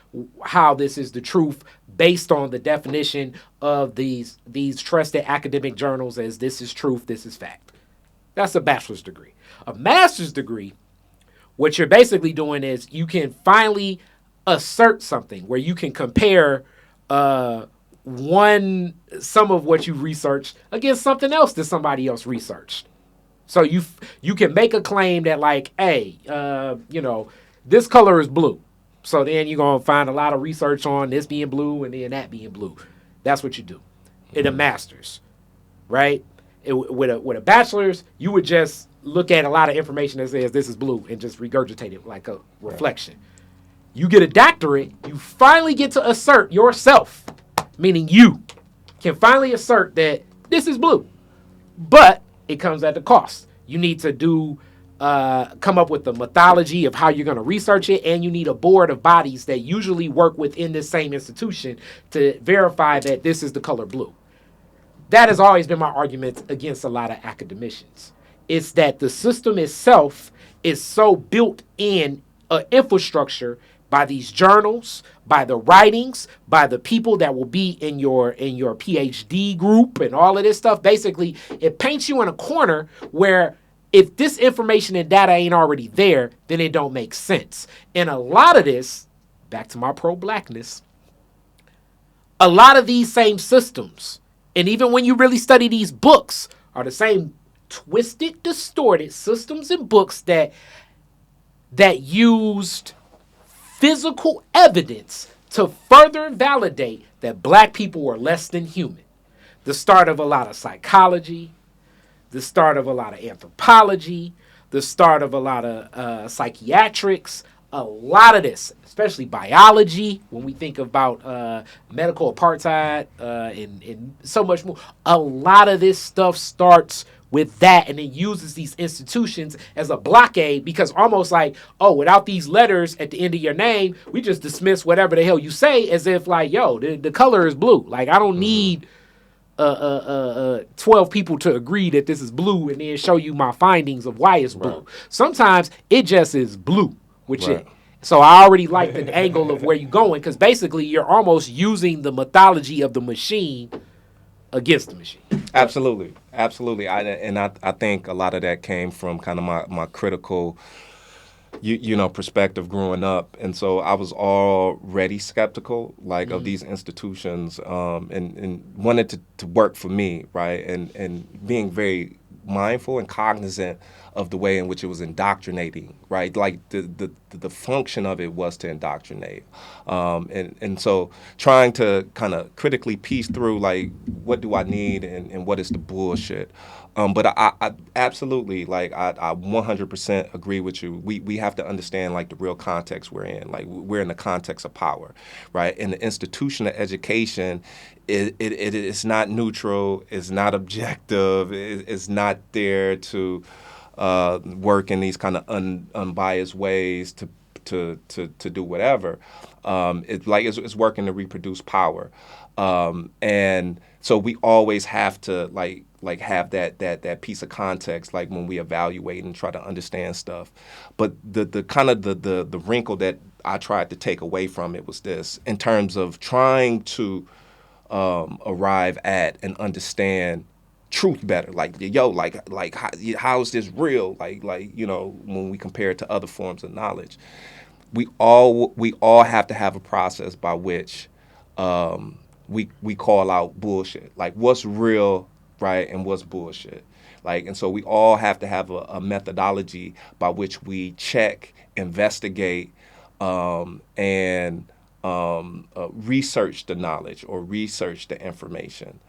how this is the truth based on the definition of these trusted academic journals as this is truth, this is fact. That's a bachelor's degree. A master's degree, what you're basically doing is you can finally assert something where you can compare some of what you researched against something else that somebody else researched. So you can make a claim that like, hey, you know, this color is blue. So then you're gonna find a lot of research on this being blue and then that being blue. That's what you do. In a master's, right? With a bachelor's, you would just look at a lot of information that says this is blue and just regurgitate it like a reflection. You get a doctorate, you finally get to assert yourself. Meaning you can finally assert that this is blue, but it comes at the cost. You need to come up with the methodology of how you're going to research it, and you need a board of bodies that usually work within this same institution to verify that this is the color blue. That has always been my argument against a lot of academicians. It's that the system itself is so built in an infrastructure by these journals, by the writings, by the people that will be in your PhD group and all of this stuff. Basically, it paints you in a corner where if this information and data ain't already there, then it don't make sense. And a lot of this, back to my pro-blackness, a lot of these same systems, and even when you really study these books, are the same twisted, distorted systems and books that used physical evidence to further validate that black people were less than human. The start of a lot of psychology, the start of a lot of anthropology, the start of a lot of psychiatrics, a lot of this, especially biology, when we think about medical apartheid and so much more. A lot of this stuff starts with that, and it uses these institutions as a blockade, because almost like, oh, without these letters at the end of your name, we just dismiss whatever the hell you say, as if like, yo, the color is blue. Like, I don't need 12 people to agree that this is blue and then show you my findings of why it's blue. Right. Sometimes it just is blue, which right. So I already like the angle of where you're going, because basically you're almost using the mythology of the machine against the machine. Absolutely. I think a lot of that came from kind of my critical, perspective growing up. And so I was already skeptical, like, of these institutions, and wanted to work for me, right? And being very mindful and cognizant of the way in which it was indoctrinating, right? Like the function of it was to indoctrinate. And so trying to kind of critically piece through, like, what do I need and what is the bullshit? But I absolutely, like, I 100% agree with you. We have to understand, like, the real context we're in. Like, we're in the context of power, right? And the institution of education, it is not neutral, it's not objective, it's not there to work in these kind of unbiased ways to do whatever. It's working to reproduce power. And so we always have to like have that piece of context, like, when we evaluate and try to understand stuff. But the kind of the wrinkle that I tried to take away from it was this, in terms of trying to arrive at and understand truth better. Like, yo, like how is this real? Like, when we compare it to other forms of knowledge, we all have to have a process by which we call out bullshit. Like, what's real, right, and what's bullshit. Like, and so we all have to have a methodology by which we check, investigate, and research the knowledge or research the information.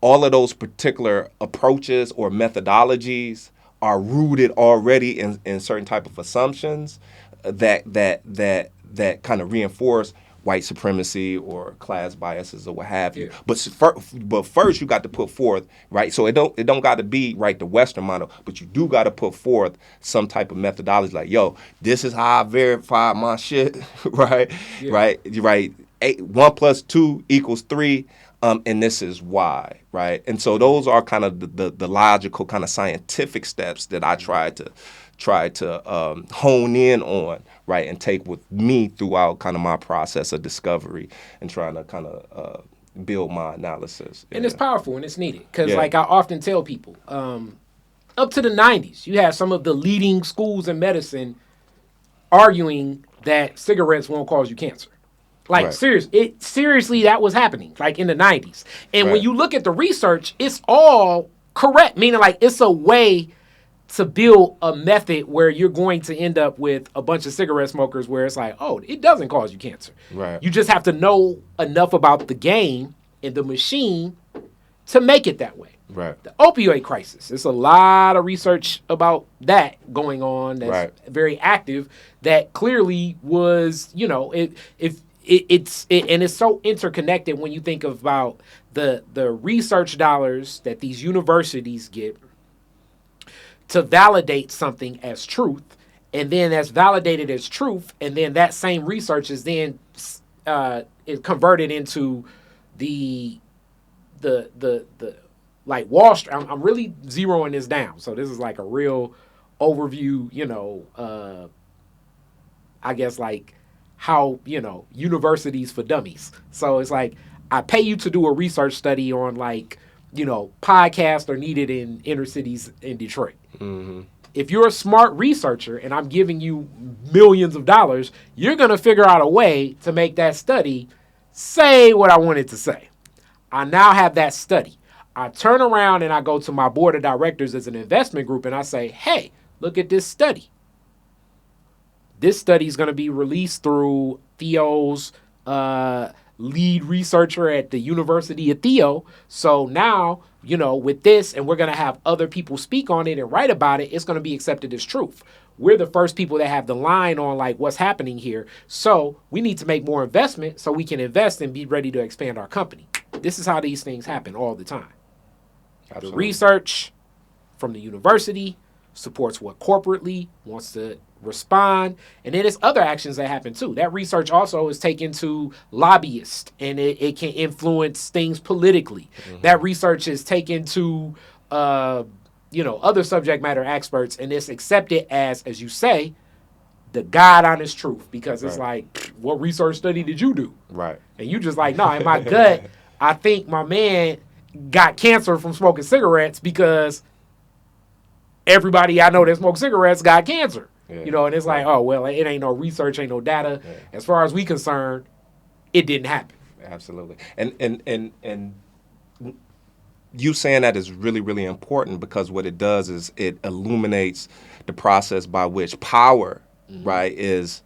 All of those particular approaches or methodologies are rooted already in certain type of assumptions that kind of reinforce white supremacy or class biases or what have you. Yeah. But first you got to put forth, right? So it don't got to be, right, the Western model, but you do got to put forth some type of methodology, like, yo, this is how I verify my shit, right? Yeah. Right. 1 + 2 = 3. And this is why, right? And so those are kind of the logical kind of scientific steps that I try to hone in on, right, and take with me throughout kind of my process of discovery and trying to kind of build my analysis. And it's powerful and it's needed, because like I often tell people, up to the 90s, you have some of the leading schools in medicine arguing that cigarettes won't cause you cancer. Like, right. Seriously, that was happening, like, in the 90s. And when you look at the research, it's all correct, meaning, like, it's a way to build a method where you're going to end up with a bunch of cigarette smokers where it's like, oh, it doesn't cause you cancer. Right. You just have to know enough about the game and the machine to make it that way. Right. The opioid crisis, there's a lot of research about that going on that's very active, that clearly was, it's so interconnected when you think about the research dollars that these universities get to validate something as truth, and then that's validated as truth, and then that same research is then converted into the like Wall Street. I'm really zeroing this down, so this is like a real overview, I guess, like, how, universities for dummies. So it's like, I pay you to do a research study on, like, podcasts are needed in inner cities in Detroit. Mm-hmm. If you're a smart researcher and I'm giving you millions of dollars, you're going to figure out a way to make that study say what I want it to say. I now have that study. I turn around and I go to my board of directors as an investment group and I say, hey, look at this study. This study is going to be released through Theo's lead researcher at the University of Theo. So now, with this, and we're going to have other people speak on it and write about it, it's going to be accepted as truth. We're the first people that have the line on like what's happening here. So we need to make more investment so we can invest and be ready to expand our company. This is how these things happen all the time. Absolutely. The research from the university supports what corporately wants to respond, and then there's other actions that happen too. That research also is taken to lobbyists, and it can influence things politically. Mm-hmm. That research is taken to other subject matter experts, and it's accepted as you say, the God honest truth, because it's like, what research study did you do? Right. And you just like, no, in my gut, I think my man got cancer from smoking cigarettes because everybody I know that smokes cigarettes got cancer. Yeah. And it's like, oh, well, it ain't no research, ain't no data. Yeah. As far as we concerned, it didn't happen. Absolutely. And you saying that is really, really important, because what it does is it illuminates the process by which power, is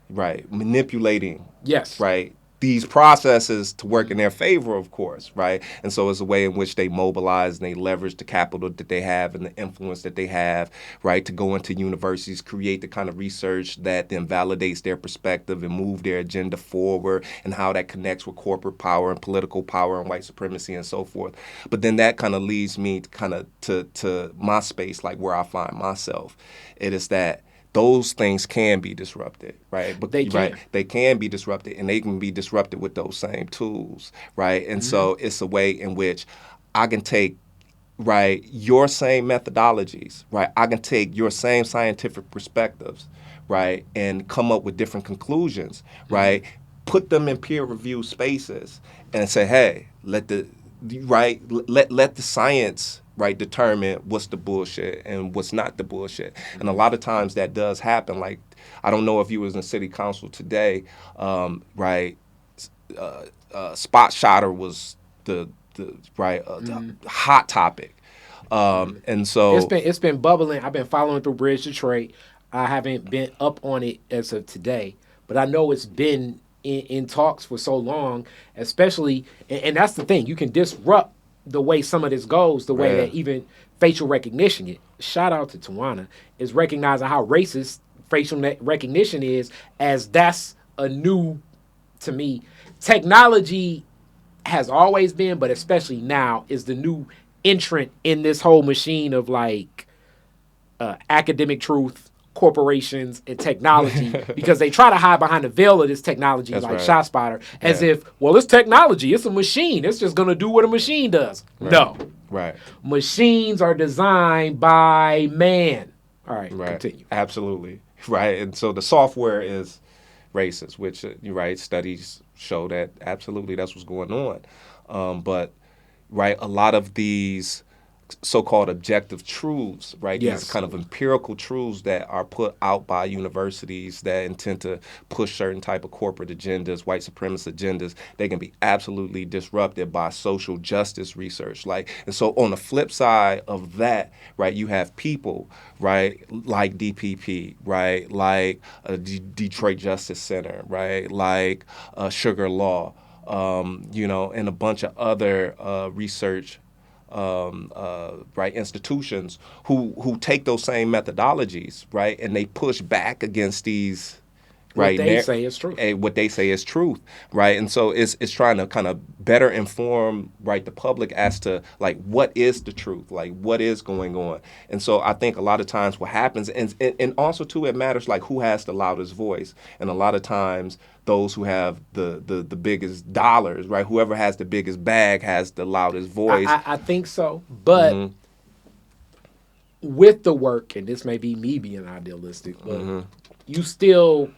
manipulating. Yes. Right. These processes to work in their favor, of course, right? And so it's a way in which they mobilize and they leverage the capital that they have and the influence that they have, right, to go into universities, create the kind of research that then validates their perspective and move their agenda forward, and how that connects with corporate power and political power and white supremacy and so forth. But then that kind of leads me to my space, like where I find myself. It is that those things can be disrupted, right? But they can. Right? They can be disrupted, and they can be disrupted with those same tools, right? And so it's a way in which I can take, your same methodologies, right? I can take your same scientific perspectives, right, and come up with different conclusions, right? Put them in peer-reviewed spaces and say, hey, let the science determine what's the bullshit and what's not the bullshit. And a lot of times that does happen. Like, I don't know if you was in city council today, spot shotter was the hot topic. And so it's been bubbling. I've been following through Bridge Detroit. I haven't been up on it as of today, but I know it's been in talks for so long, especially, and that's the thing, you can disrupt the way some of this goes, the way that even facial recognition, shout out to Tawana, is recognizing how racist facial recognition is, as that's a new, to me, technology has always been, but especially now is the new entrant in this whole machine of academic truth, corporations, and technology, because they try to hide behind the veil of this technology. That's like ShotSpotter, as if, well, it's technology, it's a machine, it's just going to do what a machine does. No. Right. Machines are designed by man. All right, continue. Absolutely. Right. And so the software is racist, which, studies show that absolutely that's what's going on. But a lot of these so-called objective truths, these kind of empirical truths that are put out by universities that intend to push certain type of corporate agendas, white supremacist agendas, they can be absolutely disrupted by social justice research. And so on the flip side of that, you have people, like DPP, like Detroit Justice Center, like Sugar Law, and a bunch of other research institutions who take those same methodologies, and they push back against these, what they say is truth. What they say is truth, and so it's trying to kind of better inform, the public as to what is the truth, what is going on. And so I think a lot of times what happens, and also too, it matters who has the loudest voice, and a lot of times those who have the biggest dollars, whoever has the biggest bag has the loudest voice. I think so, but with the work, and this may be me being idealistic, but you still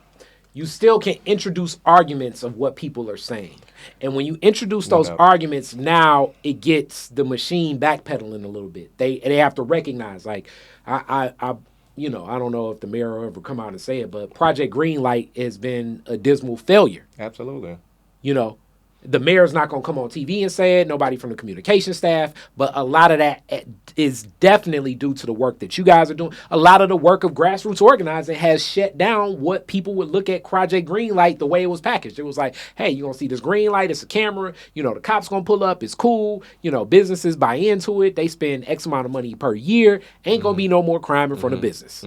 can introduce arguments of what people are saying. And when you introduce those arguments, now it gets the machine backpedaling a little bit. They have to recognize, I don't know if the mayor will ever come out and say it, but Project Greenlight has been a dismal failure. Absolutely. The mayor's not going to come on TV and say it, nobody from the communication staff, but a lot of that is definitely due to the work that you guys are doing. A lot of the work of grassroots organizing has shut down what people would look at Project Greenlight the way it was packaged. It was like, hey, you're going to see this green light, it's a camera, the cops going to pull up, it's cool, businesses buy into it, they spend X amount of money per year, ain't going to be no more crime in front of business.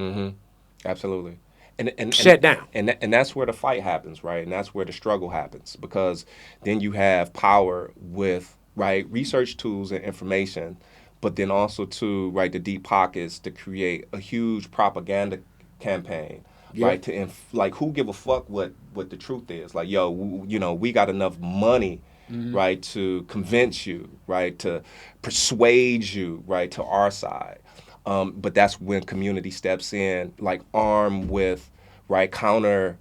Absolutely. And shut down. And that's where the fight happens, right? And that's where the struggle happens, because then you have power with, right, research tools and information, but then also to, right, the deep pockets to create a huge propaganda campaign, right? Like, who give a fuck what the truth is? Like, yo, we got enough money, right, to convince you, right, to persuade you, right, to our side. But that's when community steps in, like armed with, right, counter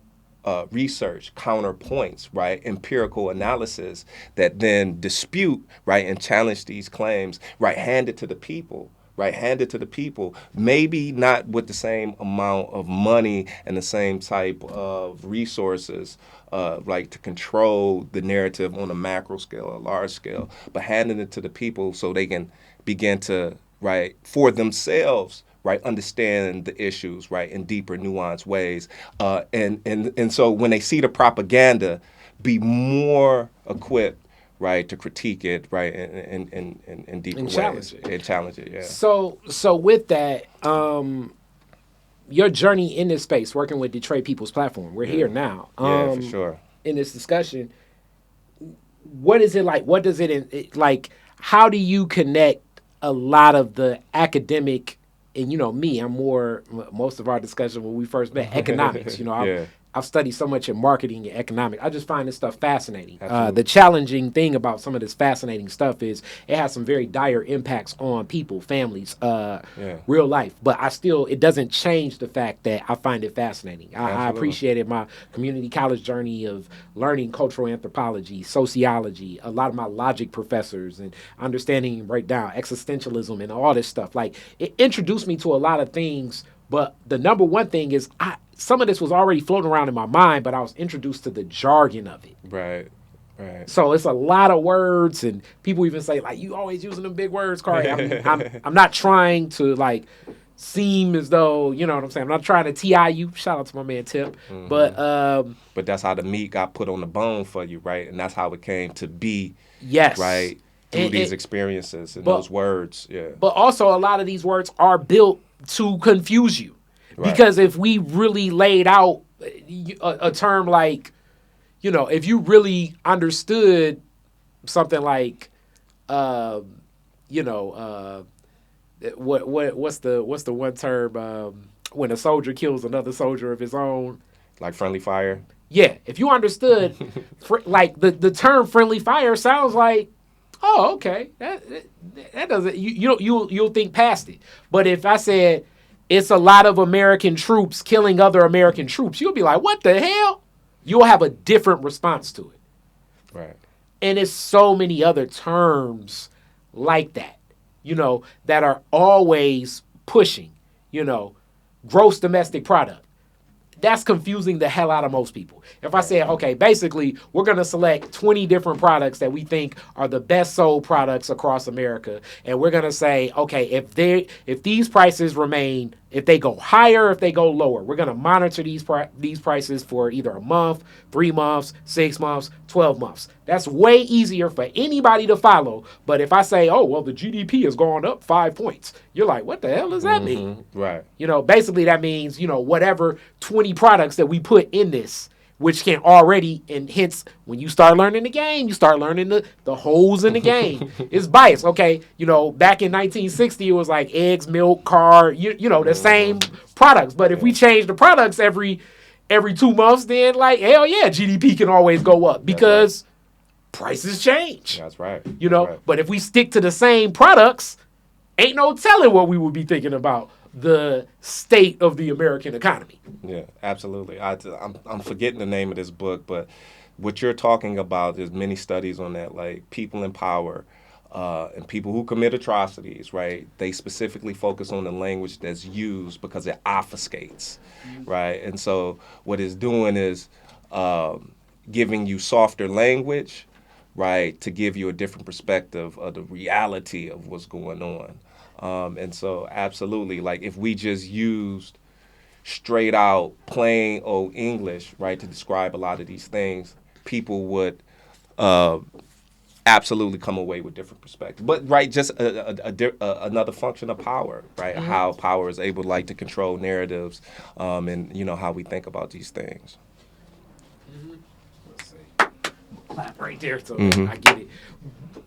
research, counterpoints, right, empirical analysis that then dispute, right, and challenge these claims, right, hand it to the people, right, hand it to the people, maybe not with the same amount of money and the same type of resources, like to control the narrative on a macro scale, a large scale, but handing it to the people so they can begin to, right, for themselves, right, understand the issues, right, in deeper, nuanced ways, and so when they see the propaganda, be more equipped, right, to critique it, right, in deeper ways, and challenge it, yeah. So with that, your journey in this space, working with Detroit People's Platform, we're here now. For sure. In this discussion, what is it like? What does it like? How do you connect a lot of the academic, and me, I'm more, most of our discussion when we first met, economics, I've studied so much in marketing and economics. I just find this stuff fascinating. The challenging thing about some of this fascinating stuff is it has some very dire impacts on people, families, real life. But it doesn't change the fact that I find it fascinating. I appreciated my community college journey of learning cultural anthropology, sociology, a lot of my logic professors, and understanding and breakdown existentialism and all this stuff. Like, it introduced me to a lot of things. But the number one thing is some of this was already floating around in my mind, but I was introduced to the jargon of it. Right. So it's a lot of words, and people even say, like, you always using them big words, Corey. I'm not trying to, like, seem as though, you know what I'm saying? I'm not trying to TI you. Shout out to my man Tip. But that's how the meat got put on the bone for you, right? And that's how it came to be. Yes. Right. Through these experiences and those words. Yeah. But also a lot of these words are built to confuse you. Right. Because if we really laid out a term like, if you really understood something like, what's the one term when a soldier kills another soldier of his own? Like friendly fire? Yeah. If you understood, like the term friendly fire sounds like, oh, okay, that doesn't, you'll think past it. But if I said it's a lot of American troops killing other American troops, you'll be like, what the hell? You'll have a different response to it. Right. And it's so many other terms like that, that are always pushing, gross domestic product. That's confusing the hell out of most people. If I say, okay, basically, we're going to select 20 different products that we think are the best sold products across America, and we're going to say, okay, if these prices remain, if they go higher, if they go lower, we're going to monitor these prices for either a month, 3 months, 6 months, 12 months. That's way easier for anybody to follow. But if I say, oh, well, the GDP has gone up 5 points, you're like, what the hell does that mean? Right. Basically that means, whatever 20 products that we put in this, which can already, and hence when you start learning the game, you start learning the holes in the game. It's biased. Okay, back in 1960, it was like eggs, milk, car, the same products. But if we change the products every 2 months, then like, hell yeah, GDP can always go up because prices change. That's right. But if we stick to the same products, ain't no telling what we would be thinking about the state of the American economy. Yeah, absolutely. I'm forgetting the name of this book, but what you're talking about, there's many studies on that, like people in power and people who commit atrocities, right? They specifically focus on the language that's used because it obfuscates, right? And so what it's doing is giving you softer language, right, to give you a different perspective of the reality of what's going on. And so, absolutely, like if we just used straight out plain old English, right, to describe a lot of these things, people would uh, absolutely come away with different perspectives. But right, just another function of power, right? How power is able like to control narratives, and how we think about these things. Let's see. Clap right there, so I get it.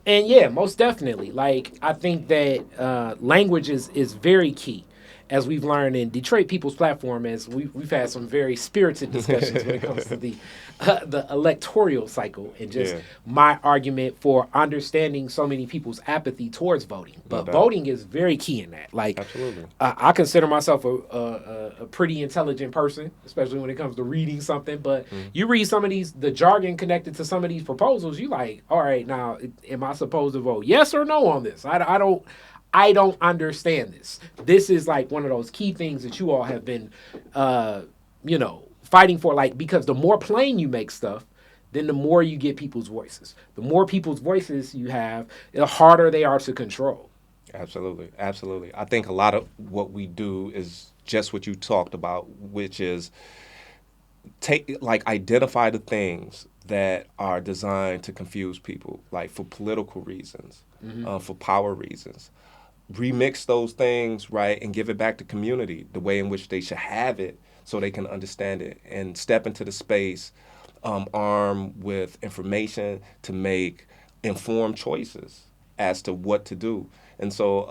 And yeah, most definitely. Like I think that language is very key. As we've learned in Detroit People's Platform, as we've had some very spirited discussions when it comes to the electoral cycle, and just my argument for understanding so many people's apathy towards voting. But voting is very key in that. Like, absolutely, I consider myself a pretty intelligent person, especially when it comes to reading something. But you read some of the jargon connected to some of these proposals, you like, all right, now, am I supposed to vote yes or no on this? I don't understand this. This is like one of those key things that you all have been, fighting for. Like, because the more plain you make stuff, then the more you get people's voices. The more people's voices you have, the harder they are to control. Absolutely, absolutely. I think a lot of what we do is just what you talked about, which is identify the things that are designed to confuse people, like for political reasons, for power reasons. Remix those things, right, and give it back to community the way in which they should have it so they can understand it and step into the space armed with information to make informed choices as to what to do. And so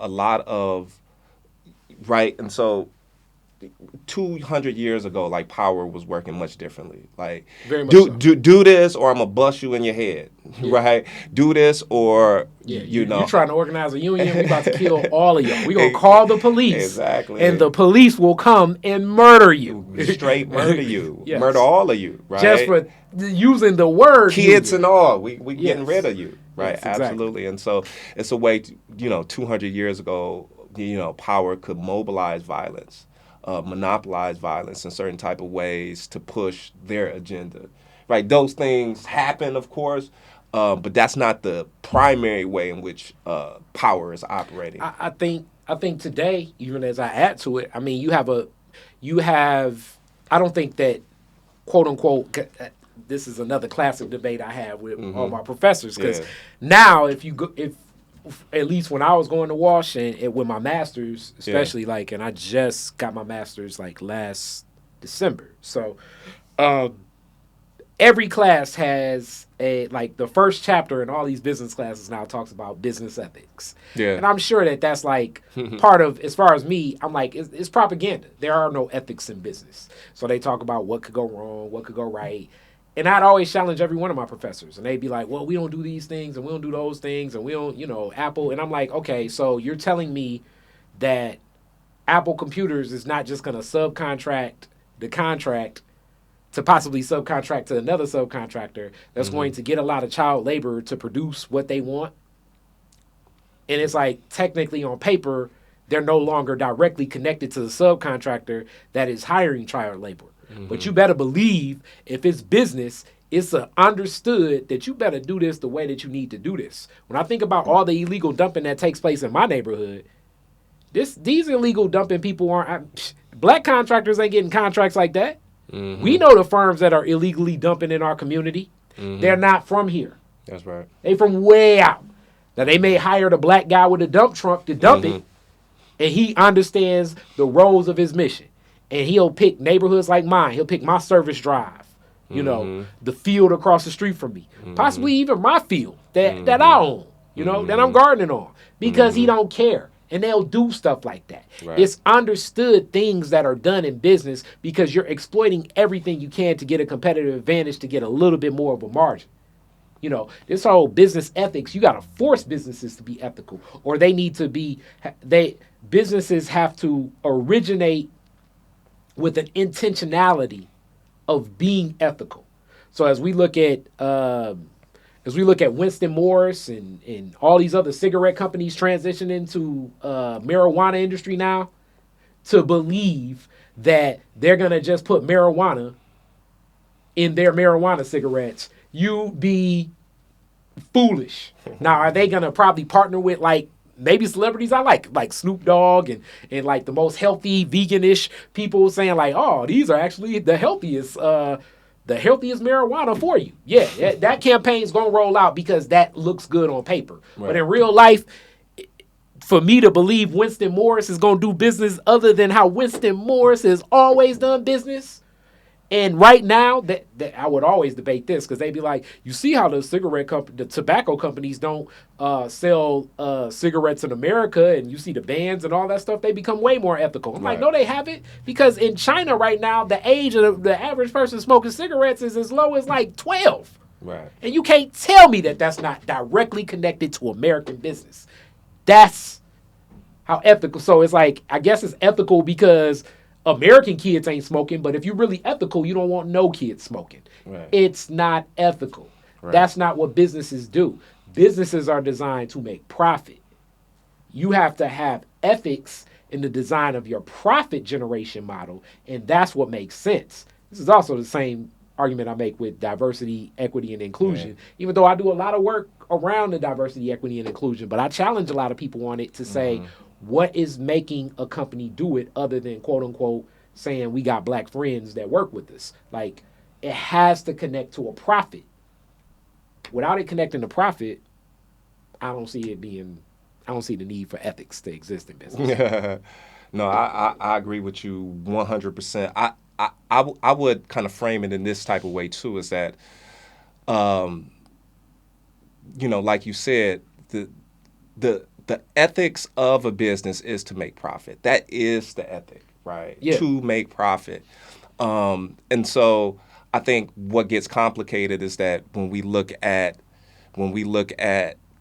200 years ago, like power was working much differently. Like, very much so. do this or I'm gonna bust you in your head, right? Do this or you know. You're trying to organize a union. We about to kill all of y'all. We gonna call the police, exactly, and the police will come and murder you. Straight murder you, yes. Murder all of you, right? Just for using the word kids union. And all. We getting rid of you, right? Yes, exactly. Absolutely. And so it's a way to, 200 years ago, power could mobilize violence. Monopolize violence in certain type of ways to push their agenda, right? Those things happen, of course, but that's not the primary way in which power is operating. I think today, even as I add to it, I mean, you have. I don't think that, quote unquote. This is another classic debate I have with all my professors, because now if at least when I was going to Walsh and with my master's, especially and I just got my master's last December. So every class has the first chapter in all these business classes now talks about business ethics. Yeah. And I'm sure that that's part of, as far as me, I'm it's propaganda. There are no ethics in business. So they talk about what could go wrong, what could go right. And I'd always challenge every one of my professors. And they'd be like, well, we don't do these things and we don't do those things and we don't, Apple. And I'm like, okay, so you're telling me that Apple Computers is not just going to subcontract the contract to possibly subcontract to another subcontractor that's going to get a lot of child labor to produce what they want. And it's technically on paper, they're no longer directly connected to the subcontractor that is hiring child labor. But you better believe if it's business, it's understood that you better do this the way that you need to do this. When I think about all the illegal dumping that takes place in my neighborhood, these illegal dumping people aren't... Black contractors ain't getting contracts like that. We know the firms that are illegally dumping in our community. They're not from here. That's right. They from way out. Now, they may hire the black guy with a dump truck to dump it, and he understands the roles of his mission. And he'll pick neighborhoods like mine. He'll pick my service drive, the field across the street from me. Possibly even my field that I own, that I'm gardening on. Because he don't care. And they'll do stuff like that. Right. It's understood things that are done in business because you're exploiting everything you can to get a competitive advantage to get a little bit more of a margin. This whole business ethics, you got to force businesses to be ethical. Or they need to be, businesses have to originate with an intentionality of being ethical. So as we look at Winston Morris and all these other cigarette companies transition into marijuana industry now, to believe that they're gonna just put marijuana in their marijuana cigarettes, you be foolish. Now, are they gonna probably partner with like maybe celebrities I like Snoop Dogg and like the most healthy veganish people saying like, oh, these are actually the healthiest marijuana for you. Yeah, that campaign's gonna roll out because that looks good on paper. Right. But in real life, for me to believe Winston Morris is gonna do business other than how Winston Morris has always done business. And right now, that I would always debate this because they'd be like, you see how the tobacco companies don't sell cigarettes in America, and you see the bans and all that stuff, they become way more ethical. I'm like, no, they haven't, because in China right now, the age of the average person smoking cigarettes is as low as like 12. Right. And you can't tell me that that's not directly connected to American business. That's how ethical. So it's like, I guess it's ethical because American kids ain't smoking, but if you're really ethical, you don't want no kids smoking. Right. It's not ethical. Right. That's not what businesses do. Businesses are designed to make profit. You have to have ethics in the design of your profit generation model, and that's what makes sense. This is also the same argument I make with diversity, equity, and inclusion, even though I do a lot of work around the diversity, equity, and inclusion, but I challenge a lot of people on it to say, what is making a company do it other than quote unquote saying we got black friends that work with us? Like, it has to connect to a profit. Without it connecting to profit, I don't see the need for ethics to exist in business. No, I agree with you 100%. I would kind of frame it in this type of way too, is that, like you said, the ethics of a business is to make profit. That is the ethic, right? Yeah. To make profit. And so I think what gets complicated is that when we look at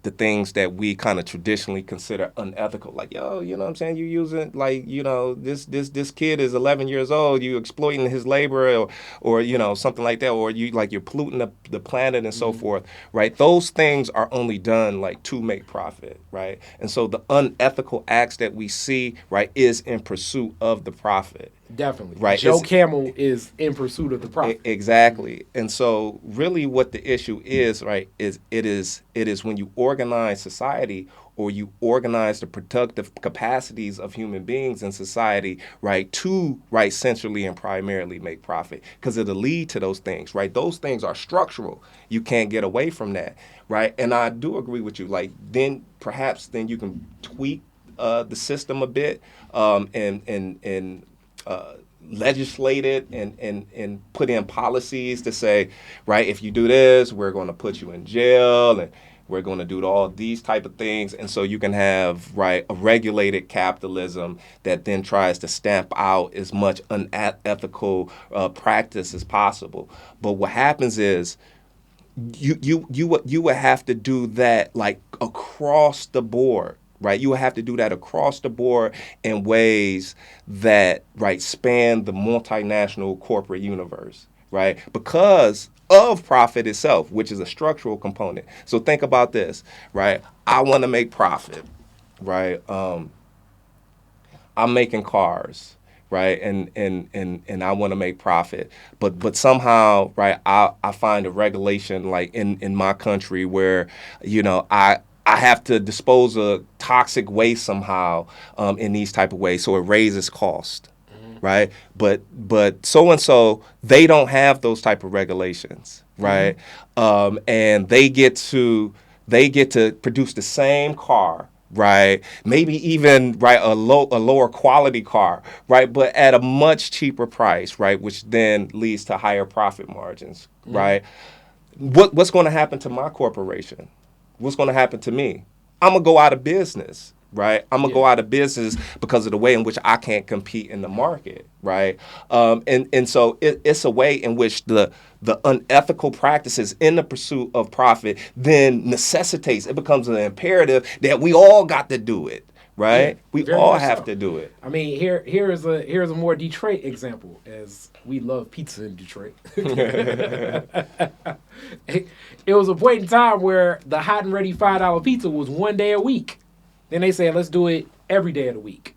the things that we kind of traditionally consider unethical, like, yo, you know what I'm saying? You using, like, this kid is 11 years old, you exploiting his labor or something like that, or you're polluting the planet and so forth, right? Those things are only done like to make profit, right? And so the unethical acts that we see, right, is in pursuit of the profit. Definitely. Right. Joe Camel is in pursuit of the profit. Exactly. And so really what the issue is, right, is it is when you organize society, or you organize the productive capacities of human beings in society, right, to, right, centrally and primarily make profit, because it'll lead to those things, right? Those things are structural. You can't get away from that, right? And I do agree with you. Like, then you can tweak the system a bit, and legislate it and put in policies to say, right, if you do this, we're going to put you in jail, and we're going to do all these type of things. And so you can have, right, a regulated capitalism that then tries to stamp out as much unethical practice as possible. But what happens is you would have to do that like across the board. Right, you will have to do that across the board in ways that, right, span the multinational corporate universe, right? Because of profit itself, which is a structural component. So think about this, right? I want to make profit, right? I'm making cars, right? And I want to make profit, but somehow, right, I find a regulation like in my country where, I have to dispose of toxic waste somehow in these type of ways, so it raises cost, right? But so-and-so, they don't have those type of regulations, right? And they get to produce the same car, right? Maybe even, right, a lower quality car, right? But at a much cheaper price, right? Which then leads to higher profit margins, right? What's going to happen to my corporation? What's going to happen to me? I'm going to go out of business, right? I'm going to go out of business because of the way in which I can't compete in the market, right? And so it's a way in which the unethical practices in the pursuit of profit then necessitates, it becomes an imperative that we all got to do it, right? Yeah, we all have to do it. I mean, here's a more Detroit example, as we love pizza in Detroit. It was a point in time where the hot and ready $5 pizza was one day a week. Then they said, let's do it every day of the week.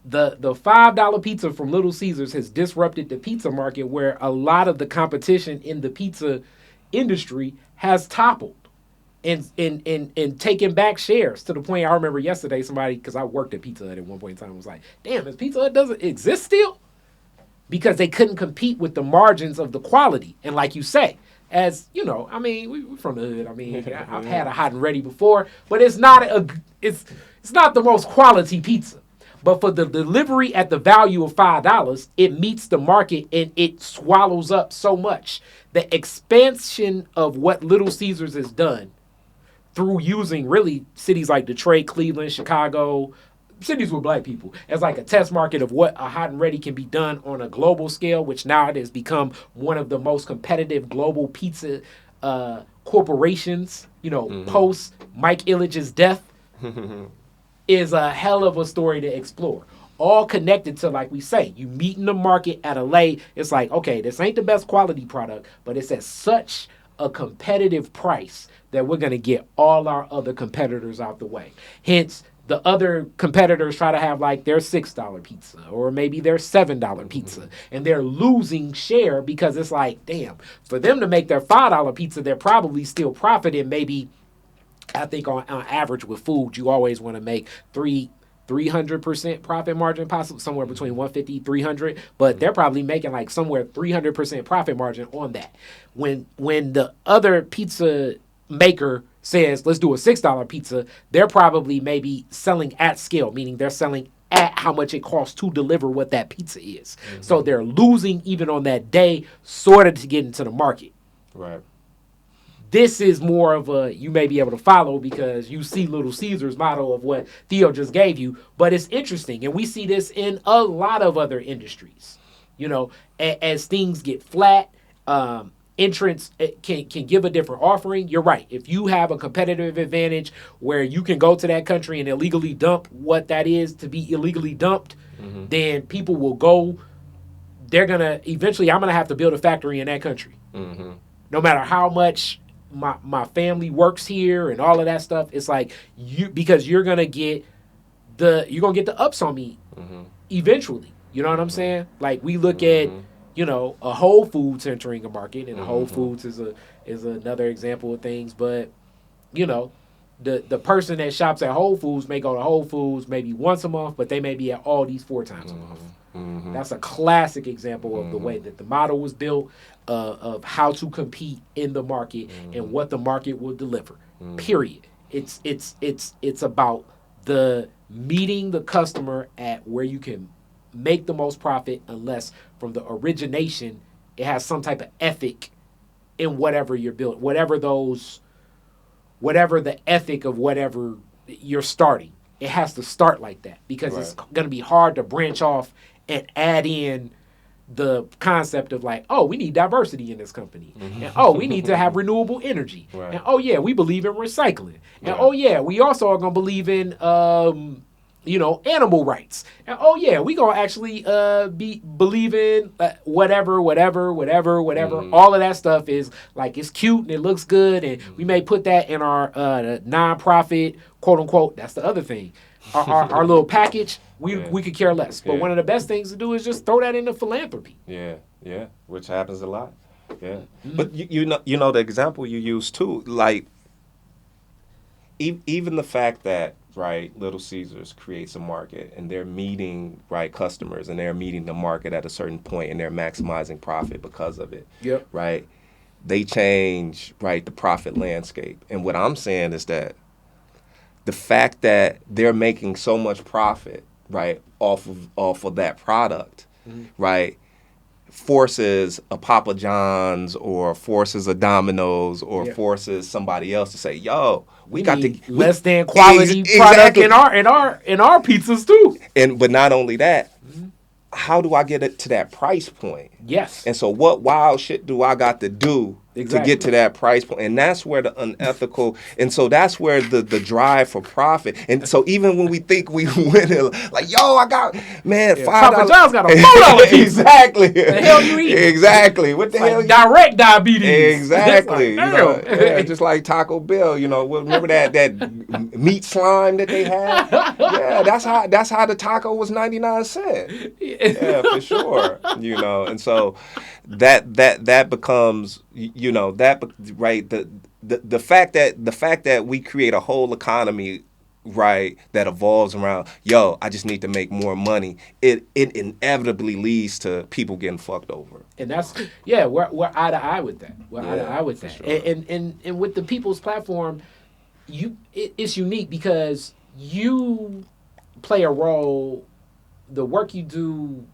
The $5 pizza from Little Caesars has disrupted the pizza market, where a lot of the competition in the pizza industry has toppled. and taking back shares to the point I remember yesterday somebody, because I worked at Pizza Hut at one point in time, was like, damn, is Pizza Hut doesn't exist still? Because they couldn't compete with the margins of the quality. And like you say, as you know, I mean, we're from the hood. I mean, I've had a hot and ready before, but it's not it's not the most quality pizza. But for the delivery at the value of $5, it meets the market and it swallows up so much. The expansion of what Little Caesars has done through using really cities like Detroit, Cleveland, Chicago, cities with black people, as like a test market of what a hot and ready can be done on a global scale, which now it has become one of the most competitive global pizza corporations, post Mike Ilitch's death, is a hell of a story to explore. All connected to, like we say, you meet in the market at LA. It's like, okay, this ain't the best quality product, but it's at such a competitive price that we're going to get all our other competitors out the way. Hence, the other competitors try to have like their $6 pizza or maybe their $7 pizza, and they're losing share because it's like, damn, for them to make their $5 pizza, they're probably still profiting. Maybe, I think on average with food, you always want to make 300% profit margin, possibly somewhere between 150, 300, but they're probably making like somewhere 300% profit margin on that. When the other pizza maker says, let's do a $6 pizza, they're probably maybe selling at scale, meaning they're selling at how much it costs to deliver what that pizza is. Mm-hmm. So they're losing even on that day, sort of to get into the market. Right. This is more of a, you may be able to follow because you see Little Caesar's model of what Theo just gave you, but it's interesting. And we see this in a lot of other industries. As things get flat, entrants can give a different offering. You're right. If you have a competitive advantage where you can go to that country and illegally dump what that is to be illegally dumped, then people will go. They're going to, eventually, I'm going to have to build a factory in that country. Mm-hmm. No matter how much my family works here and all of that stuff, it's like because you're going to get the ups on me eventually. You know what I'm saying? Like we look at, a Whole Foods entering a market, and Whole Foods is another example of things. But, the person that shops at Whole Foods may go to Whole Foods maybe once a month, but they may be at Aldi's 4 times a month. Mm-hmm. That's a classic example of the way that the model was built, of how to compete in the market and what the market will deliver. Period. It's about the meeting the customer at where you can make the most profit, unless from the origination it has some type of ethic in whatever you're building, whatever the ethic of whatever you're starting. It has to start like that because it's going to be hard to branch off and add in the concept of like, oh, we need diversity in this company. And oh, we need to have renewable energy. And oh yeah, we believe in recycling. And oh yeah, we also are going to believe in animal rights. And oh yeah, we gonna actually believe in whatever. All of that stuff is like, it's cute and it looks good, and we may put that in our nonprofit, quote unquote. That's the other thing. Our little package, we could care less. But one of the best things to do is just throw that into philanthropy. Yeah, which happens a lot. Yeah, but you know the example you use too, like even the fact that Little Caesars creates a market and they're meeting customers and they're meeting the market at a certain point and they're maximizing profit because of it. Yep. Right. They change the profit landscape. And what I'm saying is that the fact that they're making so much profit off of that product, forces a Papa John's or forces a Domino's or forces somebody else to say, yo, we got the less than quality product in our pizzas too. But not only that, how do I get it to that price point? Yes. And so what wild shit do I got to do to get to that price point? And that's where the unethical, and so that's where the drive for profit. And so even when we think we win, like, yo, I got, man, $5. Papa John's got a $4 pizza. Exactly. The hell you eating? Exactly. What the hell? Direct diabetes. Exactly. Just like Taco Bell, remember that meat slime that they had? Yeah, that's how the taco was 99 cents. Yeah, for sure. And so that becomes, the fact that we create a whole economy, right, that evolves around, yo, I just need to make more money. It inevitably leads to people getting fucked over. And that's we're eye to eye with that. We're eye to eye with that. Sure. And with the People's Platform, it's unique because you play a role. The work you do.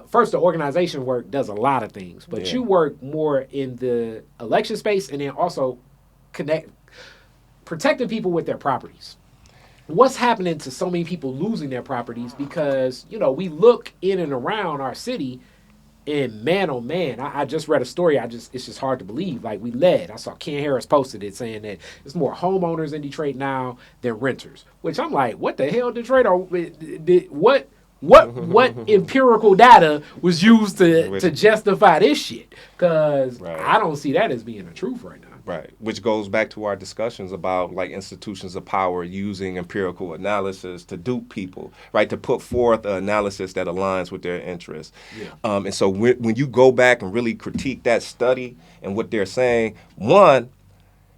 First, the organization work does a lot of things, but you work more in the election space, and then also protecting people with their properties. What's happening to so many people losing their properties because we look in and around our city. And man, oh man, I just read a story. It's just hard to believe. Like I saw Ken Harris posted it saying that there's more homeowners in Detroit now than renters. Which I'm like, what the hell, Detroit? What empirical data was used to justify this shit? Because I don't see that as being the truth right now. Right, which goes back to our discussions about like institutions of power using empirical analysis to dupe people, right, to put forth an analysis that aligns with their interests. Yeah. And so when you go back and really critique that study and what they're saying, one,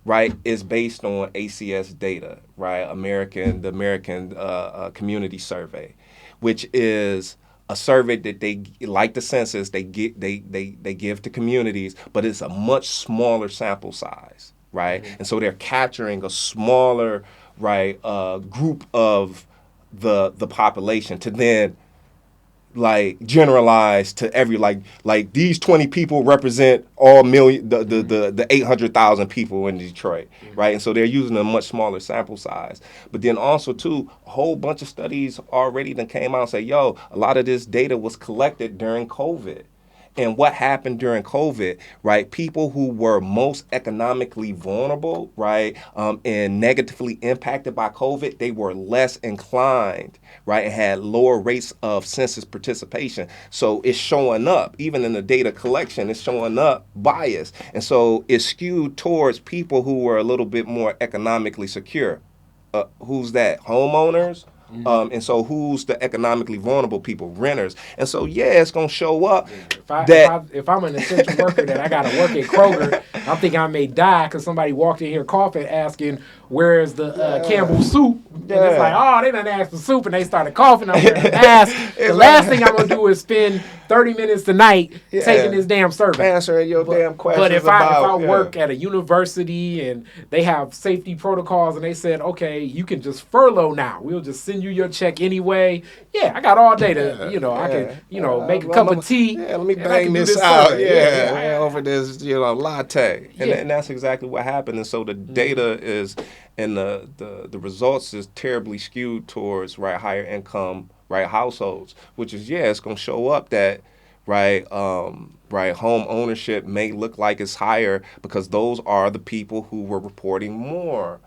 right, is based on ACS data, right, the American Community Survey, which is a survey that they, like the census, they give to communities, but it's a much smaller sample size, right? Mm-hmm. And so they're capturing a smaller, right, group of the population to then like generalize to every like these 20 people represent all the 800,000 people in Detroit, right? And so they're using a much smaller sample size. But then also too, a whole bunch of studies already then came out and say, yo, a lot of this data was collected during COVID. And what happened during COVID, right? People who were most economically vulnerable, right, and negatively impacted by COVID, they were less inclined, right, and had lower rates of census participation. So it's showing up, even in the data collection, it's showing up bias. And so it's skewed towards people who were a little bit more economically secure. Who's that? Homeowners? Mm-hmm. And so who's the economically vulnerable people? Renters. And so, it's going to show up. If I'm an essential worker that I got to work at Kroger, I'm thinking I may die because somebody walked in here coughing asking, where is the Campbell's soup? And it's like, oh, they done asked for soup and they started coughing. I'm wearing a mask. The last thing I'm going to do is spend 30 minutes tonight taking this damn survey. Answering your damn questions. But if I work at a university and they have safety protocols and they said, okay, you can just furlough now. We'll just send you your check anyway. Yeah, I got all day to, I can, make a cup of tea. Yeah, let me bang this out. Over this, latte. And that's exactly what happened. And so the data is, and the results is terribly skewed towards, higher income, households, which is, it's going to show up that, home ownership may look like it's higher because those are the people who were reporting more.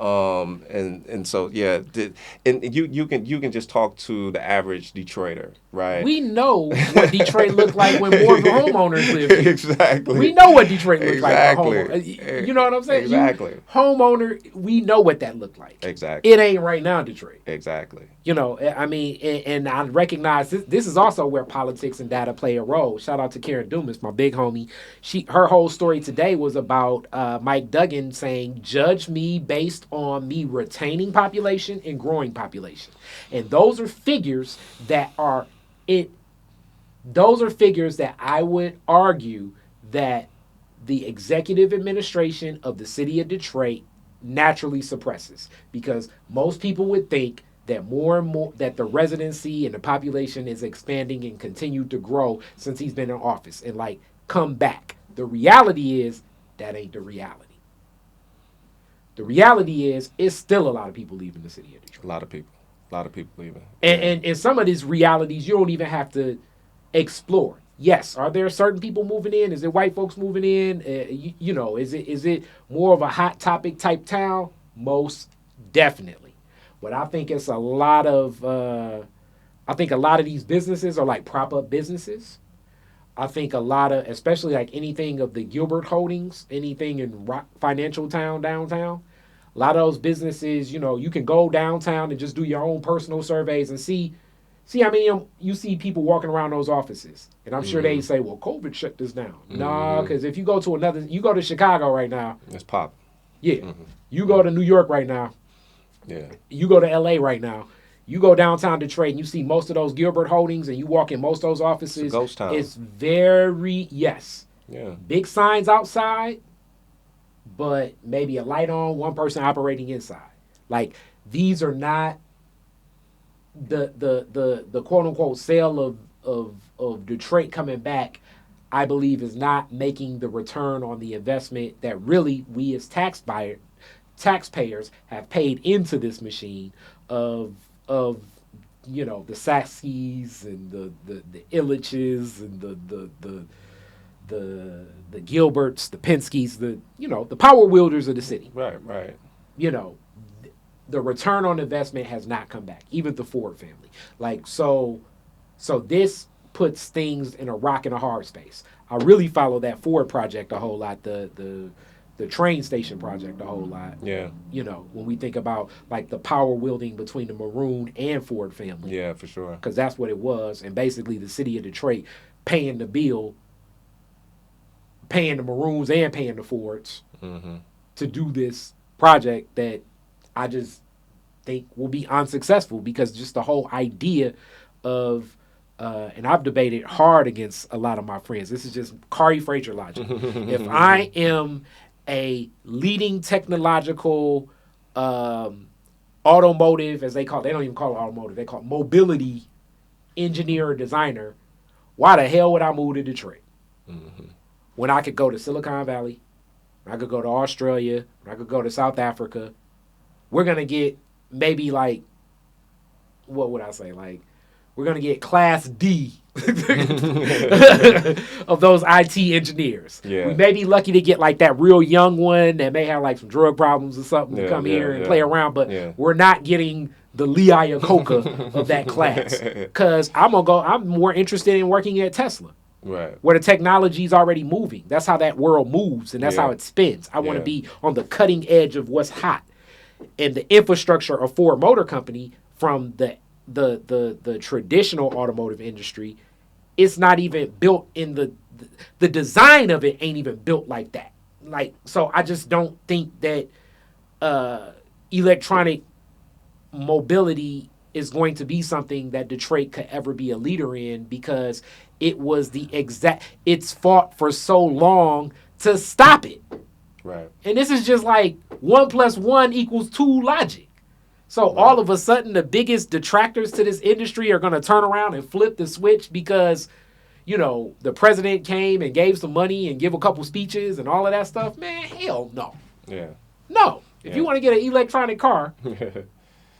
And so and you can just talk to the average Detroiter, right? We know what Detroit looked like when more homeowners lived here. Exactly. We know what Detroit looked like for homeowners. You know what I'm saying? Exactly. Homeowner, we know what that looked like. Exactly. It ain't right now, Detroit. Exactly. And I recognize this is also where politics and data play a role. Shout out to Karen Dumas, my big homie. Her whole story today was about Mike Duggan saying, judge me based on me retaining population and growing population. And those are figures that I would argue that the executive administration of the city of Detroit naturally suppresses, because most people would think that more and more that the residency and the population is expanding and continue to grow since he's been in office and come back. The reality is that ain't the reality. The reality is it's still a lot of people leaving the city of Detroit. A lot of people leaving. And some of these realities you don't even have to explore. Yes, are there certain people moving in? Is it white folks moving in? Is it more of a hot topic type town? Most definitely. But I think it's a lot of these businesses are like prop up businesses. I think a lot of, especially anything of the Gilbert Holdings, anything in Financial Town downtown, a lot of those businesses, you can go downtown and just do your own personal surveys and see See, I mean, you see people walking around those offices, and I'm sure they say, "Well, COVID shut this down." Nah, because if you go to Chicago right now, It's pop. yeah. You go to New York right now, Yeah. you go to LA right now, you go downtown Detroit, and you see most of those Gilbert Holdings, and you walk in most of those offices. It's a ghost town. It's very Yeah. big signs outside, but maybe a light on, one person operating inside. Like these are not the quote unquote sale of Detroit coming back. I believe is not making the return on the investment that really we as taxpayers have paid into this machine of the Saskies and the Illiches and the Gilberts, the Penskes, the power wielders of the city. Right. The return on investment has not come back, even the Ford family. Like, so this puts things in a rock and a hard space. I really follow that Ford project a whole lot, the train station project a whole lot. Yeah. When we think about like the power wielding between the Maroon and Ford family. Yeah, for sure. Because that's what it was. And basically the city of Detroit paying the bill, paying the Maroons and paying the Fords to do this project that I just think will be unsuccessful because just the whole idea of, and I've debated hard against a lot of my friends. This is just Kari Frazier logic. If I am a leading technological automotive, as they don't even call it automotive, they call it mobility engineer or designer, why the hell would I move to Detroit? When I could go to Silicon Valley, when I could go to Australia, when I could go to South Africa, we're going to get maybe like, what would I say? Like, we're going to get class D of those IT engineers. Yeah. We may be lucky to get like that real young one that may have like some drug problems or something to come here and play around, but we're not getting the Lee Iacocca of that class. Because I'm more interested in working at Tesla. Right. Where the technology is already moving. That's how that world moves, and that's how it spins. I want to be on the cutting edge of what's hot. And the infrastructure of Ford Motor Company from the traditional automotive industry, it's not even built in the design of it ain't even built like that. Like, so I just don't think that electronic mobility is going to be something that Detroit could ever be a leader in because it was it's fought for so long to stop it. Right. And this is just like 1 + 1 = 2 logic. So all of a sudden the biggest detractors to this industry are going to turn around and flip the switch because, the president came and gave some money and give a couple speeches and all of that stuff. Man, hell no. Yeah. No. If you want to get an electronic car,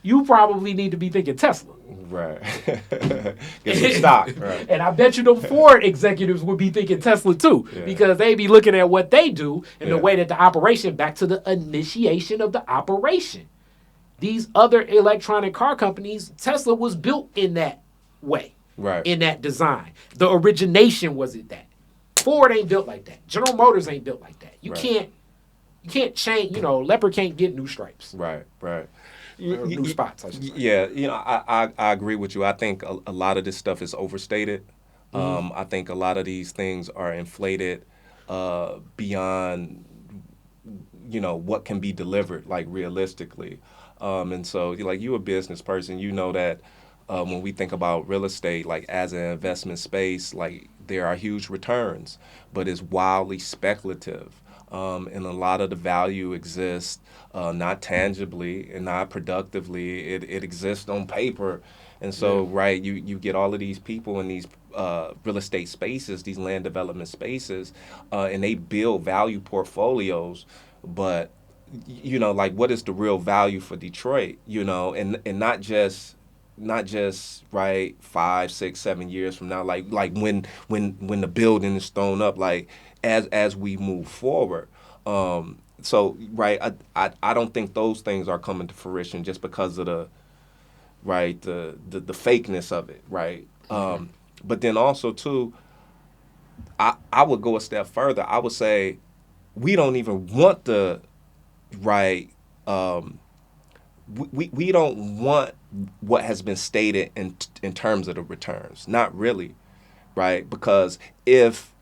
you probably need to be thinking Tesla. Right. Get some stock. Right. And I bet you the Ford executives would be thinking Tesla too, because they be looking at what they do and the way that the operation, back to the initiation of the operation. These other electronic car companies, Tesla was built in that way, in that design. The origination was it that. Ford ain't built like that. General Motors ain't built like that. You can't change. Leopard can't get new stripes. Right. New spots, I should say. Yeah, I agree with you. I think a lot of this stuff is overstated. I think a lot of these things are inflated beyond, what can be delivered, like realistically. And so, like, you a business person, you know that when we think about real estate, like as an investment space, like there are huge returns, but it's wildly speculative. And a lot of the value exists not tangibly and not productively. It exists on paper. And so, you get all of these people in these real estate spaces, these land development spaces, and they build value portfolios. But, like, what is the real value for Detroit, and not just 5, 6, 7 years from now, like when the building is thrown up, like as we move forward. So I don't think those things are coming to fruition just because of the fakeness of it, right? But then also too, I would go a step further. I would say we don't even want the we don't want what has been stated in terms of the returns. Not really, right? Because if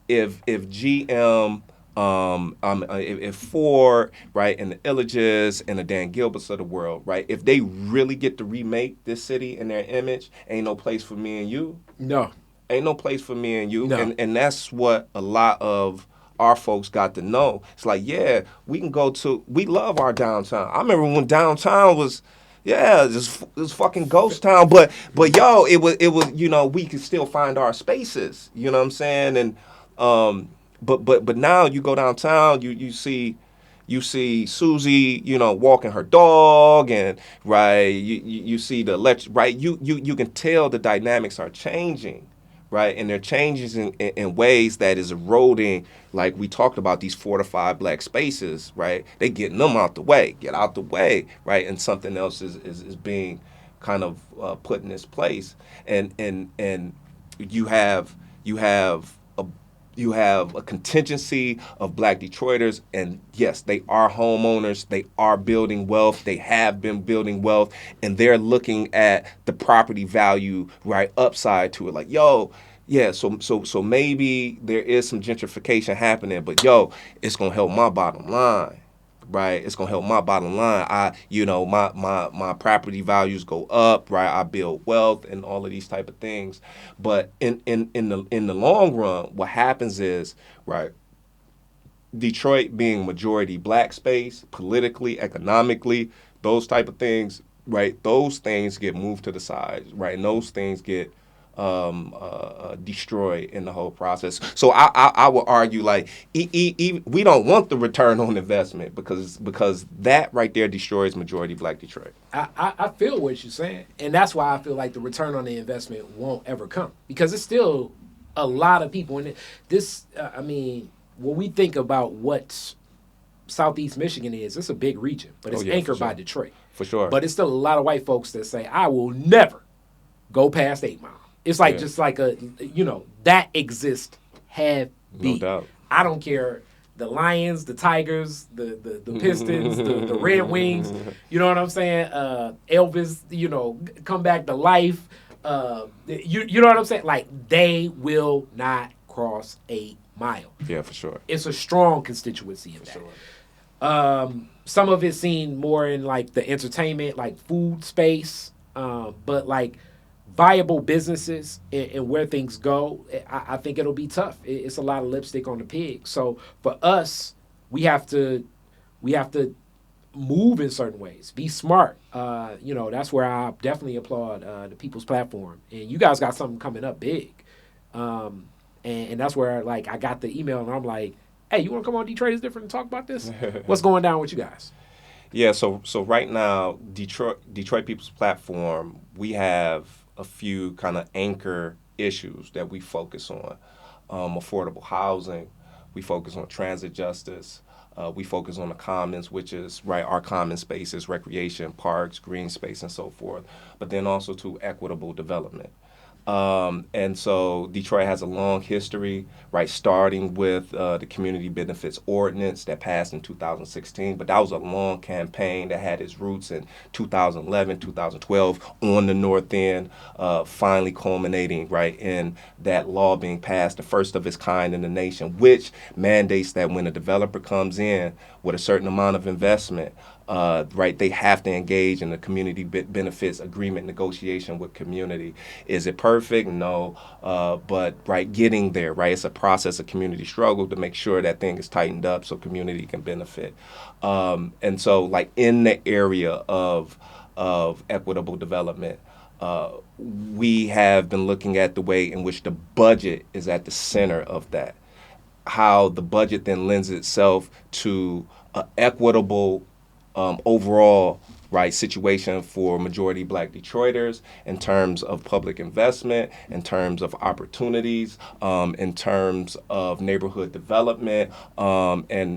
GM if Ford, right, and the Illages and the Dan Gilberts of the world, right, if they really get to remake this city in their image, ain't no place for me and you. No. Ain't no place for me and you. No. And that's what a lot of our folks got to know. It's like, yeah, we love our downtown. I remember when downtown was, yeah, this fucking ghost town. But yo, it was, we could still find our spaces. You know what I'm saying? And but now you go downtown, you see Susie, walking her dog, and right, you see the right. You can tell the dynamics are changing, right, and they're changing in ways that is eroding. Like we talked about these fortified black spaces, right? They getting them out the way, get out the way, right, and something else is being kind of put in its place, and you have a contingency of black Detroiters, and yes, they are homeowners. They are building wealth. They have been building wealth, and they're looking at the property value right upside to it. Like, yo, yeah, so maybe there is some gentrification happening, but yo, it's gonna help my bottom line. Right, it's gonna help my bottom line. My property values go up. Right, I build wealth and all of these type of things. But in the long run, what happens is, right, Detroit being majority black space, politically, economically, those type of things, right, those things get moved to the side, right, and those things get destroyed in the whole process. So I would argue, like, we don't want the return on investment because that right there destroys majority black Detroit. I feel what you're saying, and that's why I feel like the return on the investment won't ever come, because it's still a lot of people in it. This, when we think about what Southeast Michigan is, it's a big region, but it's anchored by Detroit. For sure. But it's still a lot of white folks that say, I will never go past 8 Mile. It's like just like that exists heavy. No doubt. I don't care. The Lions, the Tigers, the Pistons, the Red Wings. You know what I'm saying? Elvis, come back to life. You know what I'm saying? Like, they will not cross 8 Mile. Yeah, for sure. It's a strong constituency in that. Sure. Some of it seen more in like the entertainment, like food space, but like viable businesses and where things go, I think it'll be tough. It's a lot of lipstick on the pig. So for us, we have to move in certain ways, be smart. That's where I definitely applaud the People's Platform. And you guys got something coming up big. And that's where, like, I got the email and I'm like, hey, you want to come on Detroit is Different and talk about this? What's going down with you guys? Yeah, so right now, Detroit People's Platform, we have a few kind of anchor issues that we focus on. Affordable housing, we focus on transit justice, we focus on the commons, which is, right, our common spaces, recreation, parks, green space, and so forth, but then also to equitable development. And so Detroit has a long history, right, starting with the community benefits ordinance that passed in 2016. But that was a long campaign that had its roots in 2011, 2012 on the North End, finally culminating, right, in that law being passed, the first of its kind in the nation, which mandates that when a developer comes in with a certain amount of investment, right, they have to engage in the community benefits agreement negotiation with community. Is it perfect? No. But, right, getting there, right, it's a process of community struggle to make sure that thing is tightened up so community can benefit. And so, like, in the area of equitable development, we have been looking at the way in which the budget is at the center of that. How the budget then lends itself to equitable overall, right, situation for majority black Detroiters in terms of public investment, in terms of opportunities, in terms of neighborhood development, and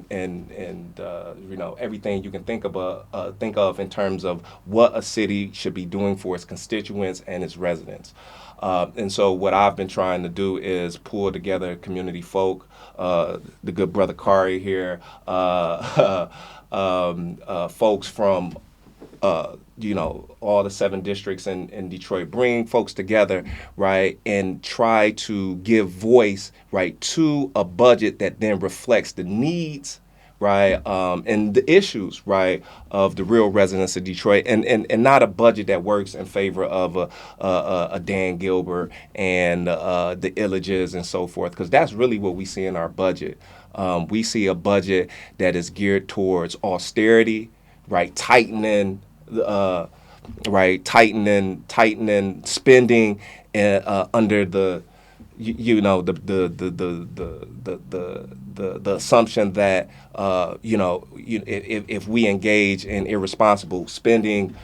everything you can think of in terms of what a city should be doing for its constituents and its residents. And so what I've been trying to do is pull together community folk, the good brother Kari here, folks from all the 7 districts in Detroit, bring folks together, right, and try to give voice, right, to a budget that then reflects the needs, right, and the issues, right, of the real residents of Detroit, and not a budget that works in favor of a Dan Gilbert and the Illages and so forth, because that's really what we see in our budget. We see a budget that is geared towards austerity, right, tightening spending under the the assumption that if we engage in irresponsible spending,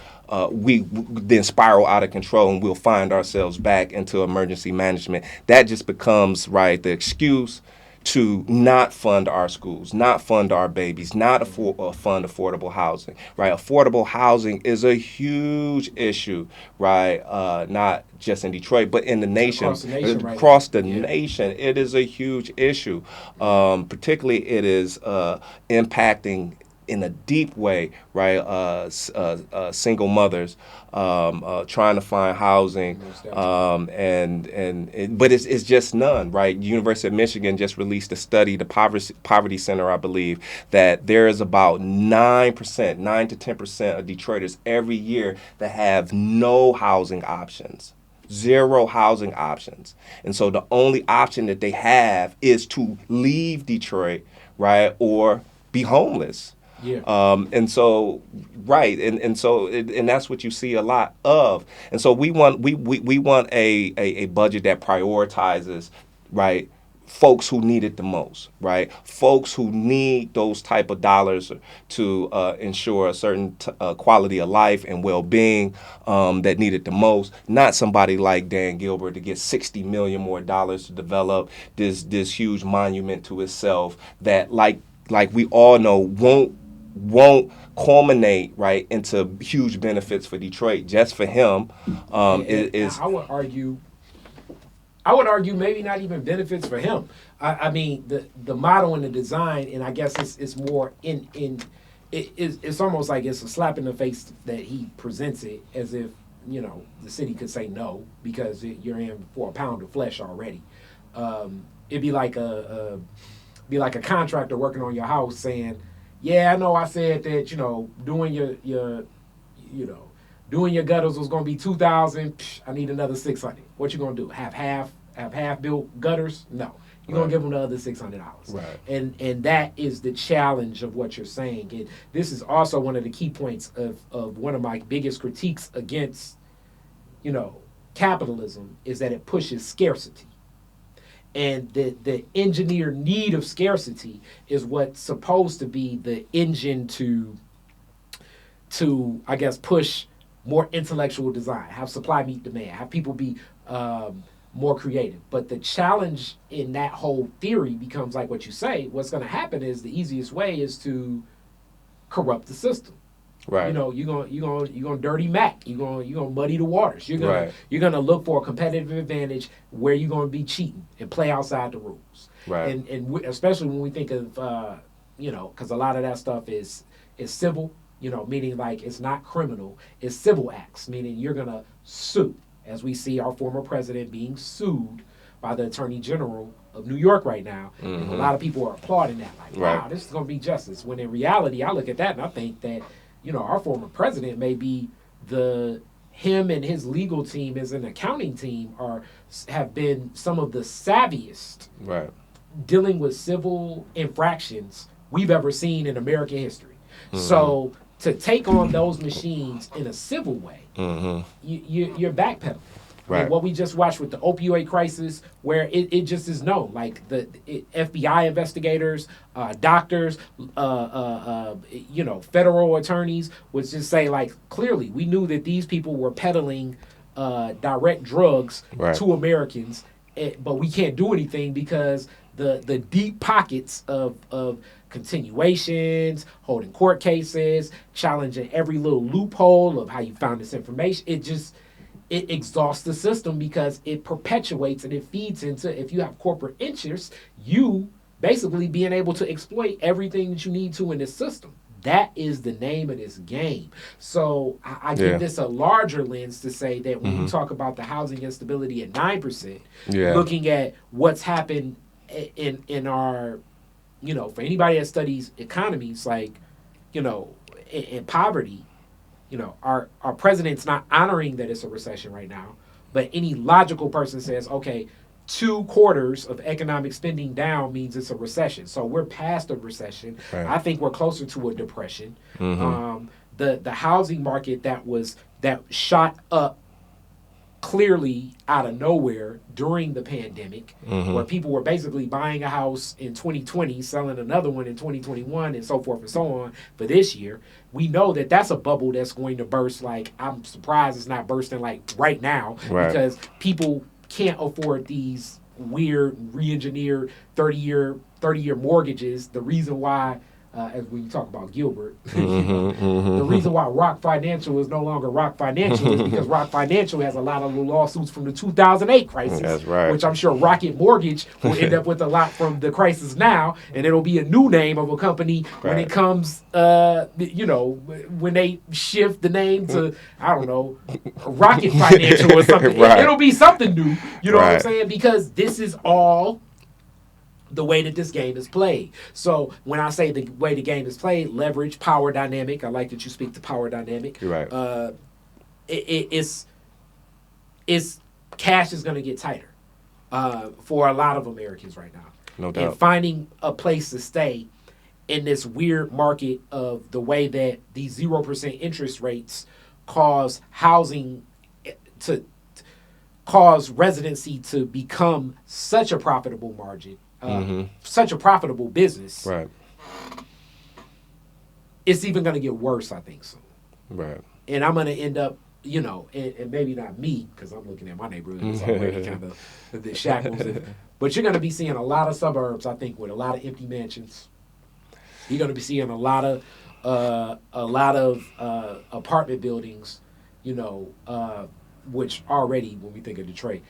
we then spiral out of control and we'll find ourselves back into emergency management. That just becomes, right, the excuse to not fund our schools, not fund our babies, not fund affordable housing, right? Affordable housing is a huge issue, right? Not just in Detroit, but in the nation, across the nation. It is a huge issue. Particularly, it is impacting in a deep way, right? Single mothers trying to find housing, but it's just none, right? University of Michigan just released a study, the Poverty Center, I believe, that there is about 9 to 10% of Detroiters every year that have no housing options. 0 housing options. And so the only option that they have is to leave Detroit, right, or be homeless. Yeah. And so, right, and so, and that's what you see a lot of. And so we want a budget that prioritizes, right, folks who need it the most, right? Folks who need those type of dollars to ensure a certain quality of life and well-being that need it the most. Not somebody like Dan Gilbert to get $60 million more to develop this huge monument to itself that, like we all know, won't culminate, right, into huge benefits for Detroit. Just for him, is I would argue maybe not even benefits for him. I mean the model and the design, and I guess it's more it's almost like it's a slap in the face that he presents it as if the city could say no because you're in for a pound of flesh already. It'd be like a contractor working on your house saying, yeah, I know I said that, doing your gutters was going to be $2,000. I need another $600. What you going to do? Have half built gutters? No. You're going to give them the other $600. Right. And that is the challenge of what you're saying. And this is also one of the key points of one of my biggest critiques against, capitalism is that it pushes scarcity. And the engineered need of scarcity is what's supposed to be the engine to I guess, push more intellectual design, have supply meet demand, have people be more creative. But the challenge in that whole theory becomes like what you say. What's going to happen is the easiest way is to corrupt the system. Right. You're gonna dirty Mac. You're gonna muddy the waters. You're gonna look for a competitive advantage where you're gonna be cheating and play outside the rules. Right. And especially when we think of because a lot of that stuff is civil. Meaning like it's not criminal. It's civil acts. Meaning you're gonna sue, as we see our former president being sued by the Attorney General of New York right now. Mm-hmm. And a lot of people are applauding that. Like, wow, this is gonna be justice. When in reality, I look at that and I think that. Our former president may be him and his legal team as an accounting team have been some of the savviest dealing with civil infractions we've ever seen in American history. Mm-hmm. So to take on those machines in a civil way, you're backpedaling. Right. And what we just watched with the opioid crisis, where it just is known, like the FBI investigators, doctors, federal attorneys would just say, like, clearly we knew that these people were peddling direct drugs to Americans, but we can't do anything because the deep pockets of continuations, holding court cases, challenging every little loophole of how you found this information, it exhausts the system because it perpetuates and it feeds into, if you have corporate interests, you basically being able to exploit everything that you need to in this system. That is the name of this game. So I give this a larger lens to say that when we talk about the housing instability at 9%, looking at what's happened in our, for anybody that studies economies, like, in poverty, our president's not honoring that it's a recession right now, but any logical person says, okay, 2 quarters of economic spending down means it's a recession. So we're past a recession. Right. I think we're closer to a depression. The housing market that shot up clearly out of nowhere during the pandemic, where people were basically buying a house in 2020, selling another one in 2021, and so forth and so on for this year. We know that that's a bubble that's going to burst. Like, I'm surprised it's not bursting like right now, because people can't afford these weird re-engineered 30-year mortgages. The reason why, as when you talk about Gilbert, the reason why Rock Financial is no longer Rock Financial is because Rock Financial has a lot of lawsuits from the 2008 crisis. That's right. Which I'm sure Rocket Mortgage will end up with a lot from the crisis now, and it'll be a new name of a company when it comes, when they shift the name to, I don't know, Rocket Financial or something. It'll be something new, you know what I'm saying? Because this is all the way that this game is played. So when I say the way the game is played, leverage, power dynamic, I like that you speak to power dynamic. You're right. It's cash is going to get tighter for a lot of Americans right now. No doubt. And finding a place to stay in this weird market of the way that these 0% interest rates cause housing to cause residency to become such a profitable margin. Such a profitable business. Right. It's even going to get worse, I think, soon. Right. And I'm going to end up, and maybe not me, because I'm looking at my neighborhood. It's already kind of the shackles. But you're going to be seeing a lot of suburbs, I think, with a lot of empty mansions. You're going to be seeing a lot of apartment buildings, which already, when we think of Detroit,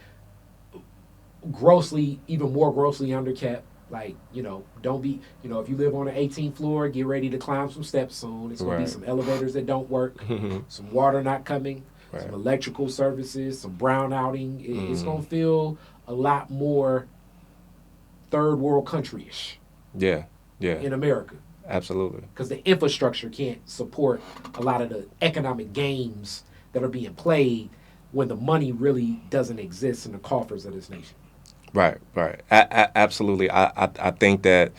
even more grossly underkept. Like, don't be, if you live on the 18th floor, get ready to climb some steps soon. It's going to be some elevators that don't work, some water not coming, some electrical services, some brownouting. It's going to feel a lot more third world country-ish. Yeah. In America. Absolutely. Because the infrastructure can't support a lot of the economic games that are being played when the money really doesn't exist in the coffers of this nation. Right. Absolutely. I think that,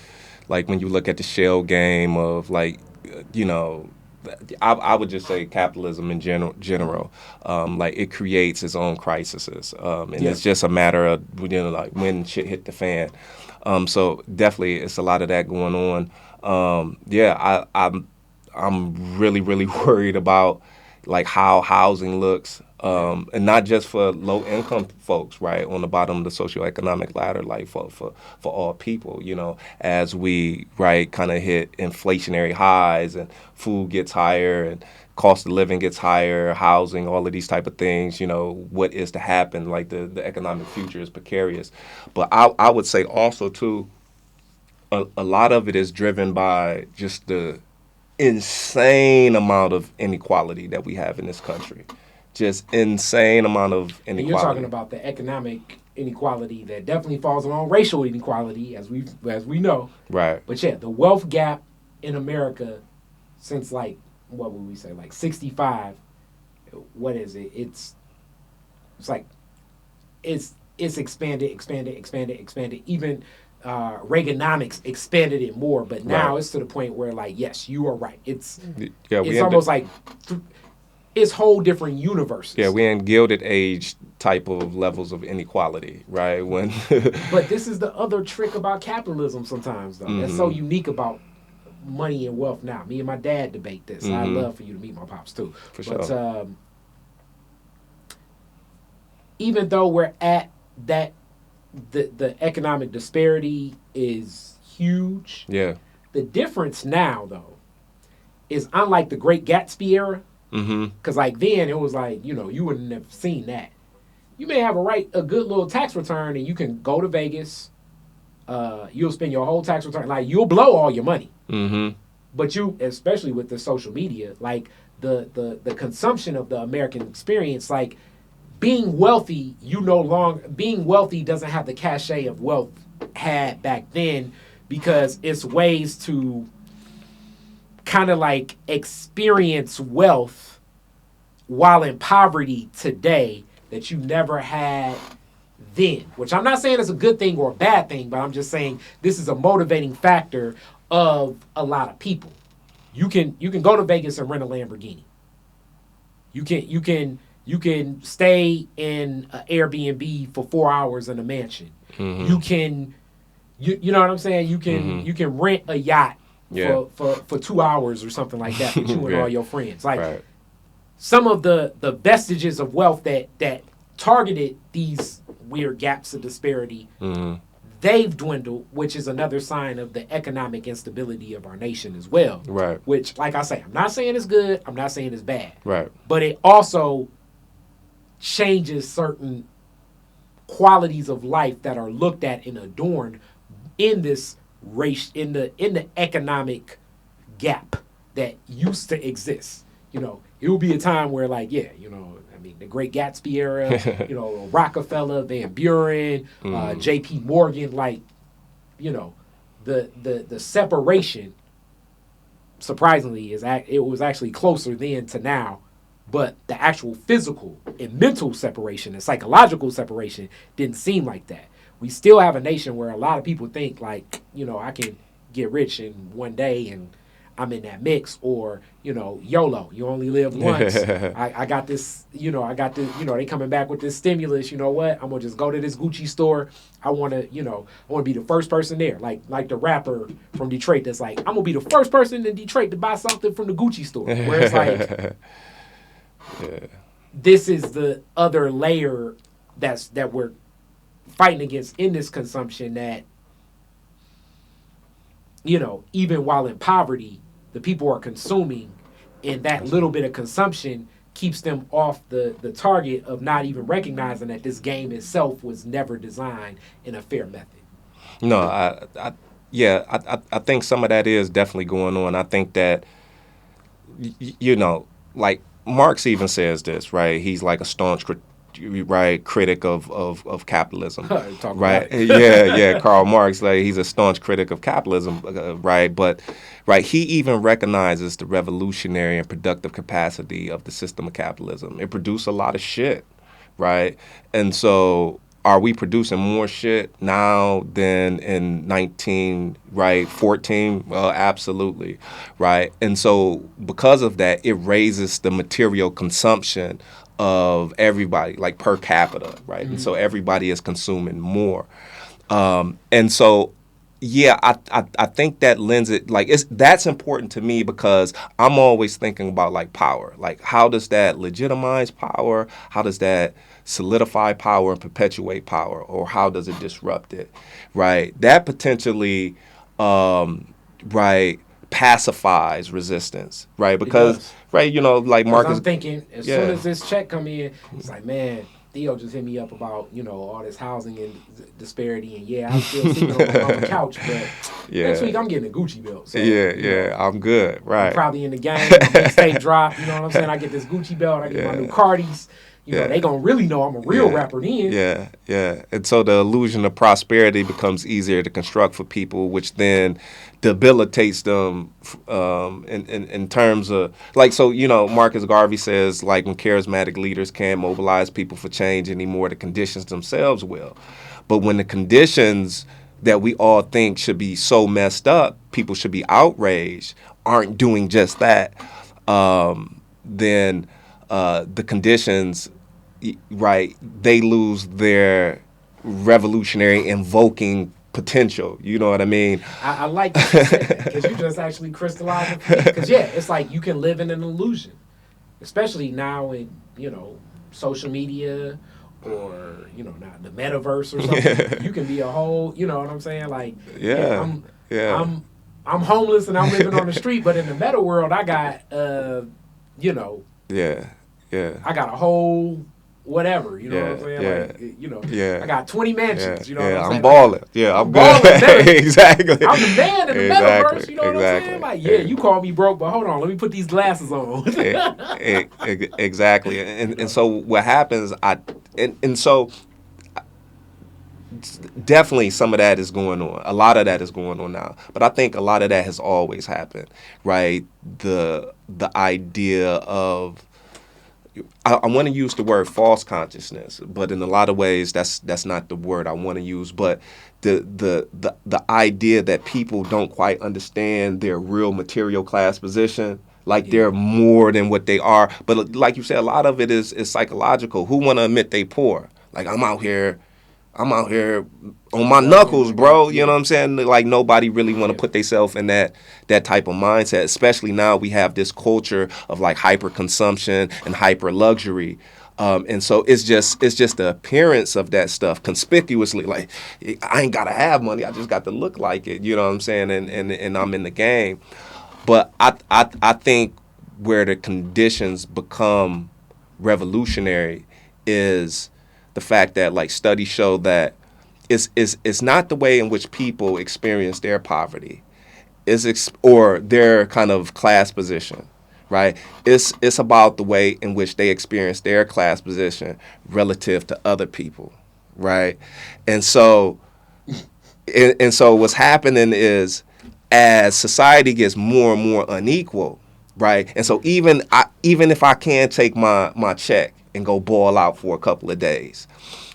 like, when you look at the shell game of, like, I would just say capitalism in general, like, it creates its own crises, and it's just a matter of, like, when shit hit the fan. So definitely, it's a lot of that going on. I'm really, really worried about, like, how housing looks. And not just for low-income folks, right, on the bottom of the socioeconomic ladder, like for all people, as we, kind of hit inflationary highs and food gets higher and cost of living gets higher, housing, all of these type of things, what is to happen, like the economic future is precarious. But I would say also, too, a lot of it is driven by just the insane amount of inequality that we have in this country. Just insane amount of inequality. And you're talking about the economic inequality that definitely falls along racial inequality, as we know. Right. But the wealth gap in America since, like, what would we say, like 65? What is it? It's like it's expanded. Even Reaganomics expanded it more, but now it's to the point where, like, yes, you are right. It's almost like it's whole different universes. Yeah, we're in Gilded Age type of levels of inequality, right? But this is the other trick about capitalism sometimes, though. That's so unique about money and wealth now. Me and my dad debate this. I'd love for you to meet my pops, too. Sure. Even though we're at that, the economic disparity is huge. Yeah. The difference now, though, is unlike the Great Gatsby era, because like then it was like, you wouldn't have seen that. You may have a good little tax return, and you can go to Vegas. You'll spend your whole tax return, like, you'll blow all your money. but you, especially with the social media, like the consumption of the American experience, like being wealthy, being wealthy doesn't have the cachet of wealth had back then, because it's ways to kind of like experience wealth while in poverty today that you never had then, which I'm not saying is a good thing or a bad thing, but I'm just saying this is a motivating factor of a lot of people. You can go to Vegas and rent a Lamborghini. You can stay in an Airbnb for 4 hours in a mansion. Mm-hmm. You know what I'm saying? You can rent a yacht for 2 hours or something like that with you and all your friends. Like some of the vestiges of wealth that targeted these weird gaps of disparity, they've dwindled, which is another sign of the economic instability of our nation as well. Right. Which, like I say, I'm not saying it's good, I'm not saying it's bad. Right. But it also changes certain qualities of life that are looked at and adorned in this race, in the economic gap that used to exist. You know, it will be a time where, like, yeah, you know, I mean, the Great Gatsby era, you know, Rockefeller, Van Buren, J.P. Morgan, like, you know, the separation, surprisingly, it was actually closer then to now, but the actual physical and mental separation and psychological separation didn't seem like that. We still have a nation where a lot of people think, like, you know, I can get rich in one day and I'm in that mix, or, you know, YOLO, you only live once. I got this, you know, they coming back with this stimulus. You know what? I'm going to just go to this Gucci store. I want to be the first person there. Like the rapper from Detroit that's like, I'm going to be the first person in Detroit to buy something from the Gucci store. Where it's like, this is the other layer that we're fighting against in this consumption, that, you know, even while in poverty, the people are consuming, and that little bit of consumption keeps them off the target of not even recognizing that this game itself was never designed in a fair method. No, I think some of that is definitely going on. I think that, you know, like Marx even says this, right? He's like a staunch critic of capitalism, right? Yeah, Karl Marx, like, he's a staunch critic of capitalism, right? But he even recognizes the revolutionary and productive capacity of the system of capitalism. It produced a lot of shit, right? And so, are we producing more shit now than in 14? Well, absolutely, right? And so, because of that, it raises the material consumption of everybody, like per capita, right? And so everybody is consuming more. And so, yeah, I think that lends it, like, that's important to me, because I'm always thinking about, like, power. Like, how does that legitimize power? How does that solidify power and perpetuate power? Or how does it disrupt it, right? That potentially, pacifies resistance, right? Because, right, you know, like Marcus, I'm thinking, as soon as this check come in, it's like, man, Theo just hit me up about, you know, all this housing and disparity, and I'm still sleeping on my mama's couch, but next week I'm getting a Gucci belt. So, I'm good, right? I'm probably in the game. My mixtape drop, you know what I'm saying? I get this Gucci belt, I get my new Cardis. You know, they gonna really know I'm a real rapper then. Yeah. And so the illusion of prosperity becomes easier to construct for people, which then debilitates them in terms of, like, so, you know, Marcus Garvey says, like, when charismatic leaders can't mobilize people for change anymore, the conditions themselves will. But when the conditions that we all think should be so messed up, people should be outraged, aren't doing just that, then the conditions, right, they lose their revolutionary invoking potential. You know what I mean? I like that you said that, because you just actually crystallized it for me. Because, it's like you can live in an illusion, especially now in, you know, social media, or, you know, not the metaverse or something. You can be a whole, you know what I'm saying? Like, I'm homeless and I'm living on the street, but in the meta world, I got, you know, I got a whole whatever, you know what I'm saying? Like, you know, I got 20 mansions, you know what I'm saying? I'm balling. Yeah, I'm balling. good. Exactly. I'm the man in the metaverse, you know what I'm saying? Like, you call me broke, but hold on, let me put these glasses on. Exactly. And so what happens, so definitely some of that is going on. A lot of that is going on now. But I think a lot of that has always happened, right? The idea of, I want to use the word false consciousness, but in a lot of ways that's not the word I want to use. But the idea that people don't quite understand their real material class position, like they're more than what they are. But like you said, a lot of it is psychological. Who want to admit they poor? Like I'm out here on my knuckles, bro. You know what I'm saying? Like nobody really want to put themselves in that type of mindset, especially now we have this culture of like hyper consumption and hyper luxury. And so it's just the appearance of that stuff conspicuously. Like I ain't gotta have money, I just got to look like it. You know what I'm saying? And I'm in the game. But I think where the conditions become revolutionary is the fact that like studies show that it's not the way in which people experience their poverty, or their kind of class position, right? It's about the way in which they experience their class position relative to other people, right? And so what's happening is as society gets more and more unequal, right? And so even if I can take my check and go ball out for a couple of days,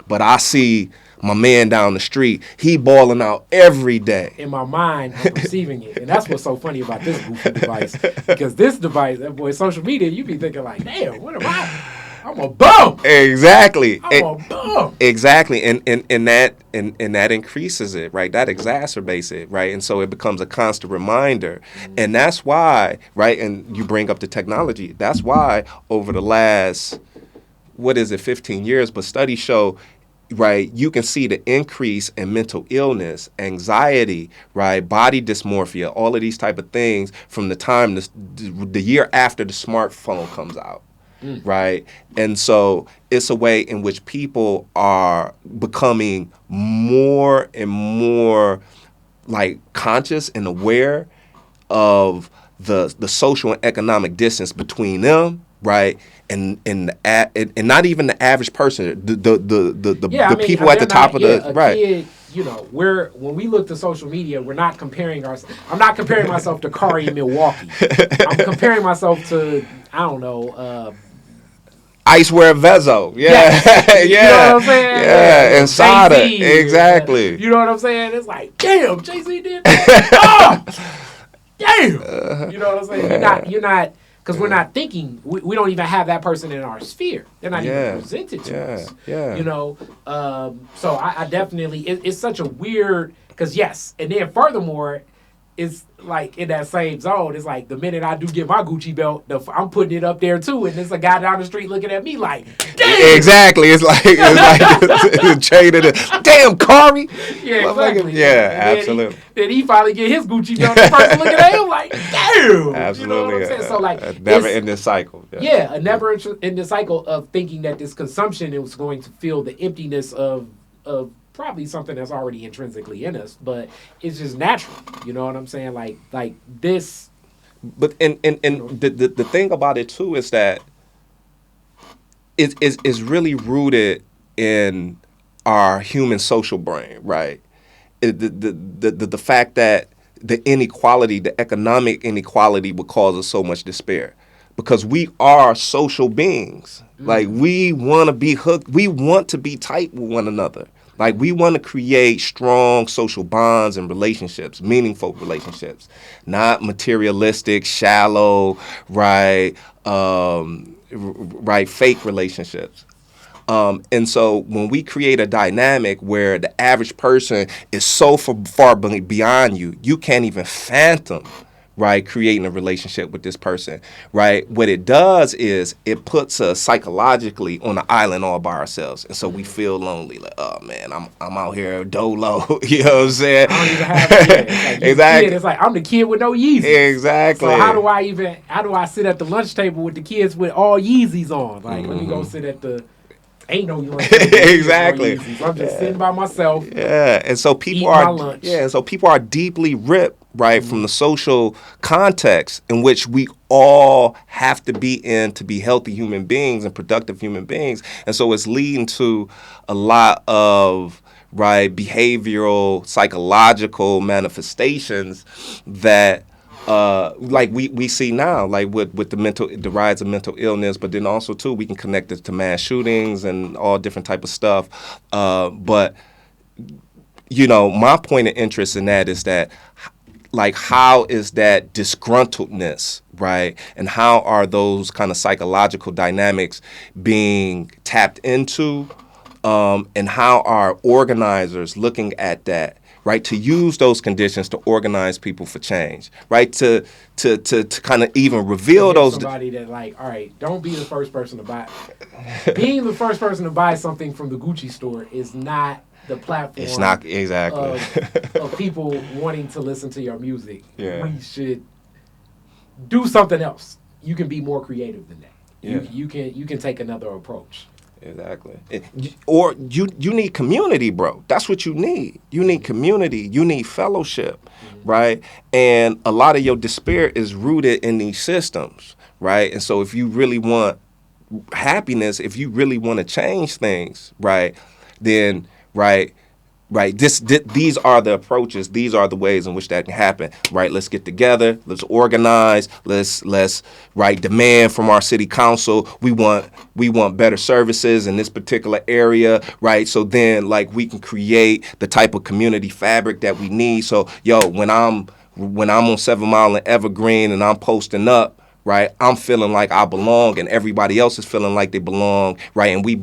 but I see my man down the street, he balling out every day. In my mind, I'm perceiving it. And that's what's so funny about this goofy device. Because this device, that boy, social media, you be thinking like, damn, what am I? I'm a bum. Exactly. I'm a bum. Exactly. And that increases it, right? That exacerbates it, right? And so it becomes a constant reminder. And that's why, right, and you bring up the technology, that's why over the last 15 years, but studies show, right, you can see the increase in mental illness, anxiety, right, body dysmorphia, all of these type of things from the time the year after the smartphone comes out, right? And so it's a way in which people are becoming more and more like conscious and aware of the social and economic distance between them, right? And not even the average person, the people at the top of the right. Kid, you know, when we look to social media, we're not comparing ourselves. I'm not comparing myself to Kari in Milwaukee. I'm comparing myself to, I don't know, Icewear Vezo. Yeah. Yeah. You know what I'm saying? Yeah. And Sada. Jay-Z. Exactly. You know what I'm saying? It's like, damn, Jay-Z did that. Damn. You know what I'm saying? You're not. Because we're not thinking, we don't even have that person in our sphere. They're not even presented to us. Yeah. You know, so I definitely, it's such a weird, because yes, and then furthermore, it's like in that same zone, it's like the minute I do get my Gucci belt, I'm putting it up there too, and there's a guy down the street looking at me like, damn! Exactly, it's like the chain of the, damn, Kari! Yeah, exactly. Yeah, absolutely. Then he finally get his Gucci belt, the person looking at him like, damn! Absolutely. You know what I'm saying? So like, a never-ending cycle. Yeah, a never-ending cycle of thinking that this consumption is going to fill the emptiness of probably something that's already intrinsically in us, but it's just natural. You know what I'm saying? Like this. But and the thing about it too is that it's really rooted in our human social brain, right? The fact that the inequality, the economic inequality, would cause us so much despair. Because we are social beings. Like we want to be hooked. We want to be tight with one another. Like we want to create strong social bonds and relationships, meaningful relationships, not materialistic, shallow, right, fake relationships. And so when we create a dynamic where the average person is so far beyond you, you can't even fathom, right, creating a relationship with this person, right? What it does is it puts us psychologically on an island all by ourselves. And so we feel lonely, like, oh man, I'm out here dolo, you know what I'm saying? I don't even have a kid. Like, exactly. Kid, it's like, I'm the kid with no Yeezys. Exactly. So how do I sit at the lunch table with the kids with all Yeezys on? Like, let me go sit at the Ain't no lunch. Exactly. So I'm just sitting by myself. Yeah, and so people Eat my lunch. and so people are deeply ripped, right, from the social context in which we all have to be in to be healthy human beings and productive human beings. And so it's leading to a lot of behavioral, psychological manifestations that like we see now, like with the rise of mental illness, but then also too we can connect it to mass shootings and all different type of stuff. But my point of interest in that is that, like, how is that disgruntledness, right? And how are those kind of psychological dynamics being tapped into? And how are organizers looking at that, right, to use those conditions to organize people for change, right, to kind of even reveal those. Somebody that, like, all right, don't be the first person to buy. Being the first person to buy something from the Gucci store is not the platform. It's not exactly of people wanting to listen to your music. Yeah. We should do something else. You can be more creative than that. Yeah. You can take another approach. Exactly. Or you need community, bro. That's what you need. You need community. You need fellowship, right? And a lot of your despair is rooted in these systems, right? And so if you really want happiness, if you really want to change things, right, then, right, these are the approaches. These are the ways in which that can happen. Right. Let's get together. Let's organize. Let's demand from our city council. We want better services in this particular area. Right. So then, like, we can create the type of community fabric that we need. So when I'm on 7 Mile and Evergreen and I'm posting up, right, I'm feeling like I belong, and everybody else is feeling like they belong. Right. And we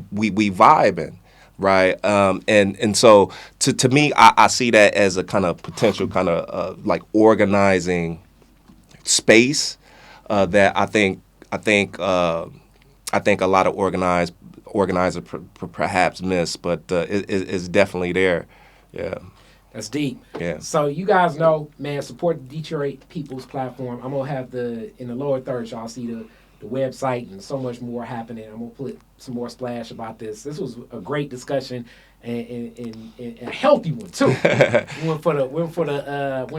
vibing. Right. And so to me, I see that as a kind of potential kind of like organizing space that I think a lot of organizers perhaps miss, but it's definitely there. Yeah. That's deep. Yeah. So you guys know, man, support the Detroit People's Platform. I'm gonna have in the lower third, y'all see the website and so much more happening. I'm gonna put some more splash about this. This was a great discussion and a healthy one too. went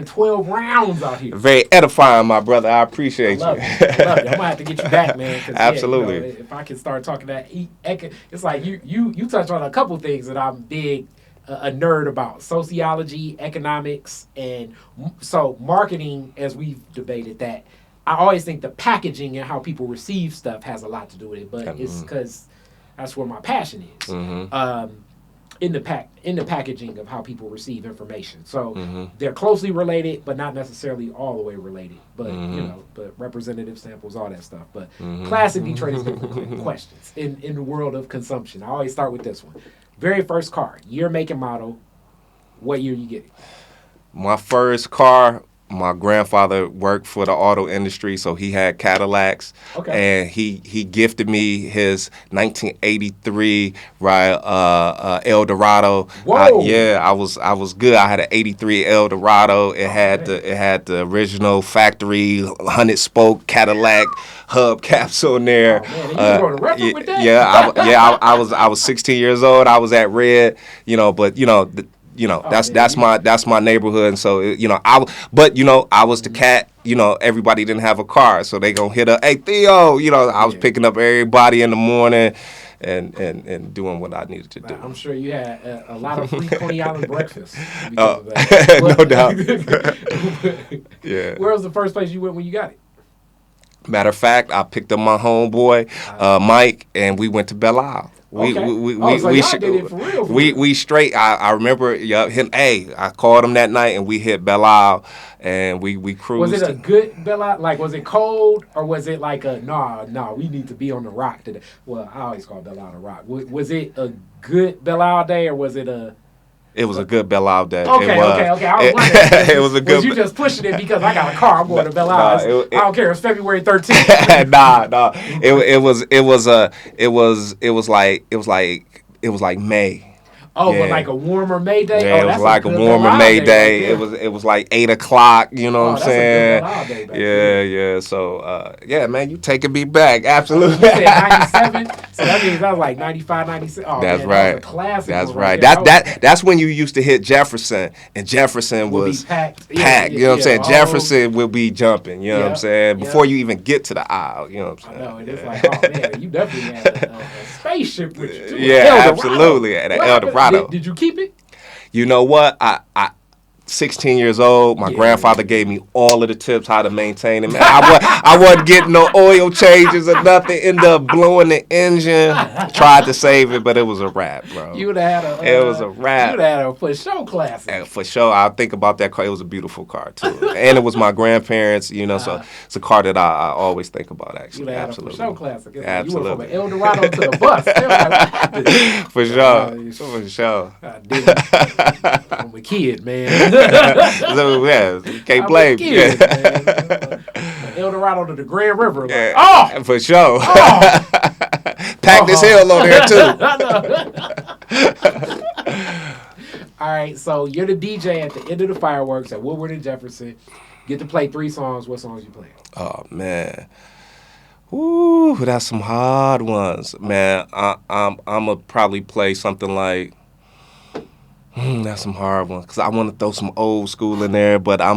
12 rounds out here. Very edifying, my brother. I appreciate you. I love it. I'm gonna have to get you back, man. Absolutely. If I can start talking that, it's like you touched on a couple things that I'm big a nerd about: sociology, economics, and so marketing. As we've debated that. I always think the packaging and how people receive stuff has a lot to do with it, but it's because that's where my passion is. In the packaging of how people receive information. So they're closely related, but not necessarily all the way related. But but representative samples, all that stuff. But classic Detroit is different questions in the world of consumption. I always start with this one: very first car, year, make, and model. What year you get it? My first car. My grandfather worked for the auto industry, so he had Cadillacs, and he gifted me his 1983 Eldorado. Whoa! I was good. I had an '83 Eldorado. It had the original factory 100-spoke Cadillac hubcaps on there. Oh, man, you going to Redford with that? I was 16 years old. I was at Red, but that's my neighborhood, and so I was the cat. Everybody didn't have a car, so they gonna hit up, hey Theo. I was picking up everybody in the morning, and doing what I needed to do. I'm sure you had a lot of free Coney Island breakfast because of that. No doubt. Yeah. Where was the first place you went when you got it? Matter of fact, I picked up my homeboy Mike, and we went to Belle Isle. We straight. I remember him. Hey, I called him that night, and we hit Belle Isle, and we cruised. Was it a good Belle Isle? Like, was it cold, or was it like a nah? We need to be on the rock today. Well, I always call Belle Isle the rock. Was it a good Belle Isle day, or was it a? It was a good Belle Isle day. Okay. I was wondering. It was a good. Was you just pushing it because I got a car? I'm going to Belle Isle. I don't care. It's February 13th. Nah. It was like May. Oh, Yeah. but like a warmer May Day? Yeah, Oh, it was that's like a good warmer little May holiday Day. right there. It was like 8 o'clock. You know what I'm that's a good saying? little holiday back Yeah, then. yeah. So yeah, man, you taking me back. Absolutely. You said 97, so that means that was like 95, 96. Oh, That's man, right. That was a classic That's one right. there. That's when you used to hit Jefferson, and Jefferson Would be was packed. packed. You know what I'm saying? Oh, Jefferson will be jumping. You know what I'm Yeah, saying? yeah. Before you even get to the aisle. You know what I'm I saying? know, and it's like, oh man, you definitely had a spaceship with you too. Yeah, Eldorado. absolutely. At What happened? Eldorado. Did you keep it? You know what? I 16 years old, my Yeah. grandfather gave me all of the tips how to maintain it. Man, I wasn't getting no oil changes or nothing. Ended up blowing the engine. Tried to save it, but it was a wrap, bro. You would have had It was a wrap. You would have had a for show classic. And for sure, I think about that car. It was a beautiful car too, and it was my grandparents. You know, so it's a car that I always think about. You Actually, would have had a absolutely, for show classic. It's absolutely. Like you went from an Eldorado to the bus. They were like, what happened? For sure, for sure. I didn't. I'm a kid, man. So, yeah, you can't I'm blame. a kid, Yeah. man. Eldorado to the Grand River. Like, Yeah, oh! for sure. Oh! Pack this hill on there too. All right, so you're the DJ at the end of the fireworks at Woodward and Jefferson. Get to play 3 songs. What songs you playing? Oh man, ooh, that's some hard ones, man. I'm gonna probably play something like. That's some hard ones because I want to throw some old school in there, but I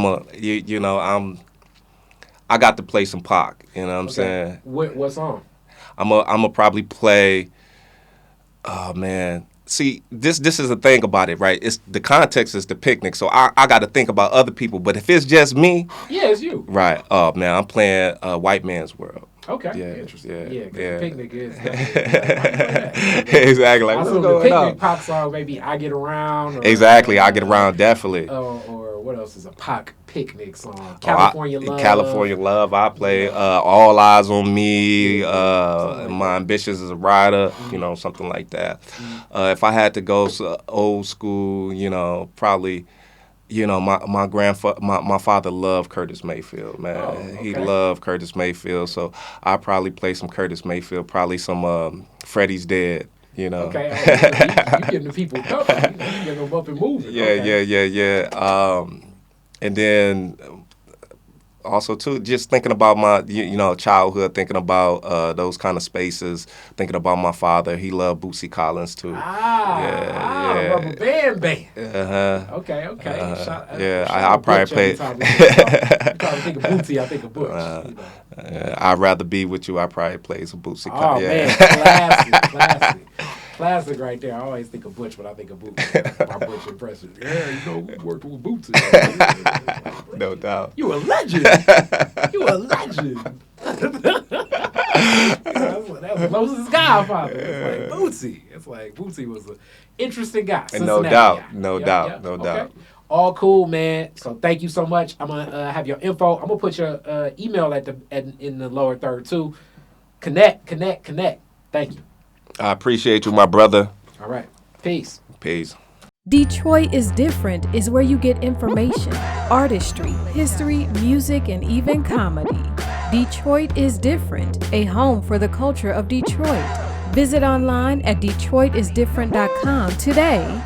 got to play some Pac. You know what I'm saying? What song? I'm a probably play. Oh man, see this is the thing about it, right? It's the context is the picnic, so I got to think about other people. But if it's just me, Yeah, it's you. right? Oh man, I'm playing White Man's World. Okay, Yeah, interesting. yeah, Yeah, because yeah. the picnic is. Exactly. Like, I what's assume the going picnic on? Pac song, maybe I Get Around. Or, Exactly, I Get Around definitely. Or what else is a Pac picnic song? Oh, California Love. California Love. I play All Eyes on Me. My Ambitions as a Rider. You know, something like that. If I had to go old school, probably. My grandfather, my father loved Curtis Mayfield, man. Oh, okay. He loved Curtis Mayfield, so I probably play some Curtis Mayfield, probably some Freddie's Dead. Okay, you getting the people company. You getting them up and moving. Yeah, Okay. yeah. And then also too, just thinking about my childhood, thinking about those kind of spaces, thinking about my father. He loved Bootsy Collins too. Rubber band. Okay. Okay. I probably play. You probably think of Bootsy, I think of Butch. I'd rather be with you. I probably play some Bootsy Oh Collins. man, classic right there. I always think of Butch when I think of Bootsy. My Butch impression. Yeah, we worked with Bootsy. No doubt. You a legend. You a legend. That was Moses' godfather. It's like Bootsy. It's like Bootsy was an interesting guy. No doubt. No doubt. All cool, man. So thank you so much. I'm gonna have your info. I'm gonna put your email in the lower third too. Connect. Thank you. I appreciate you, my brother. All right. Peace. Detroit is Different is where you get information, artistry, history, music, and even comedy. Detroit is Different, a home for the culture of Detroit. Visit online at DetroitisDifferent.com today.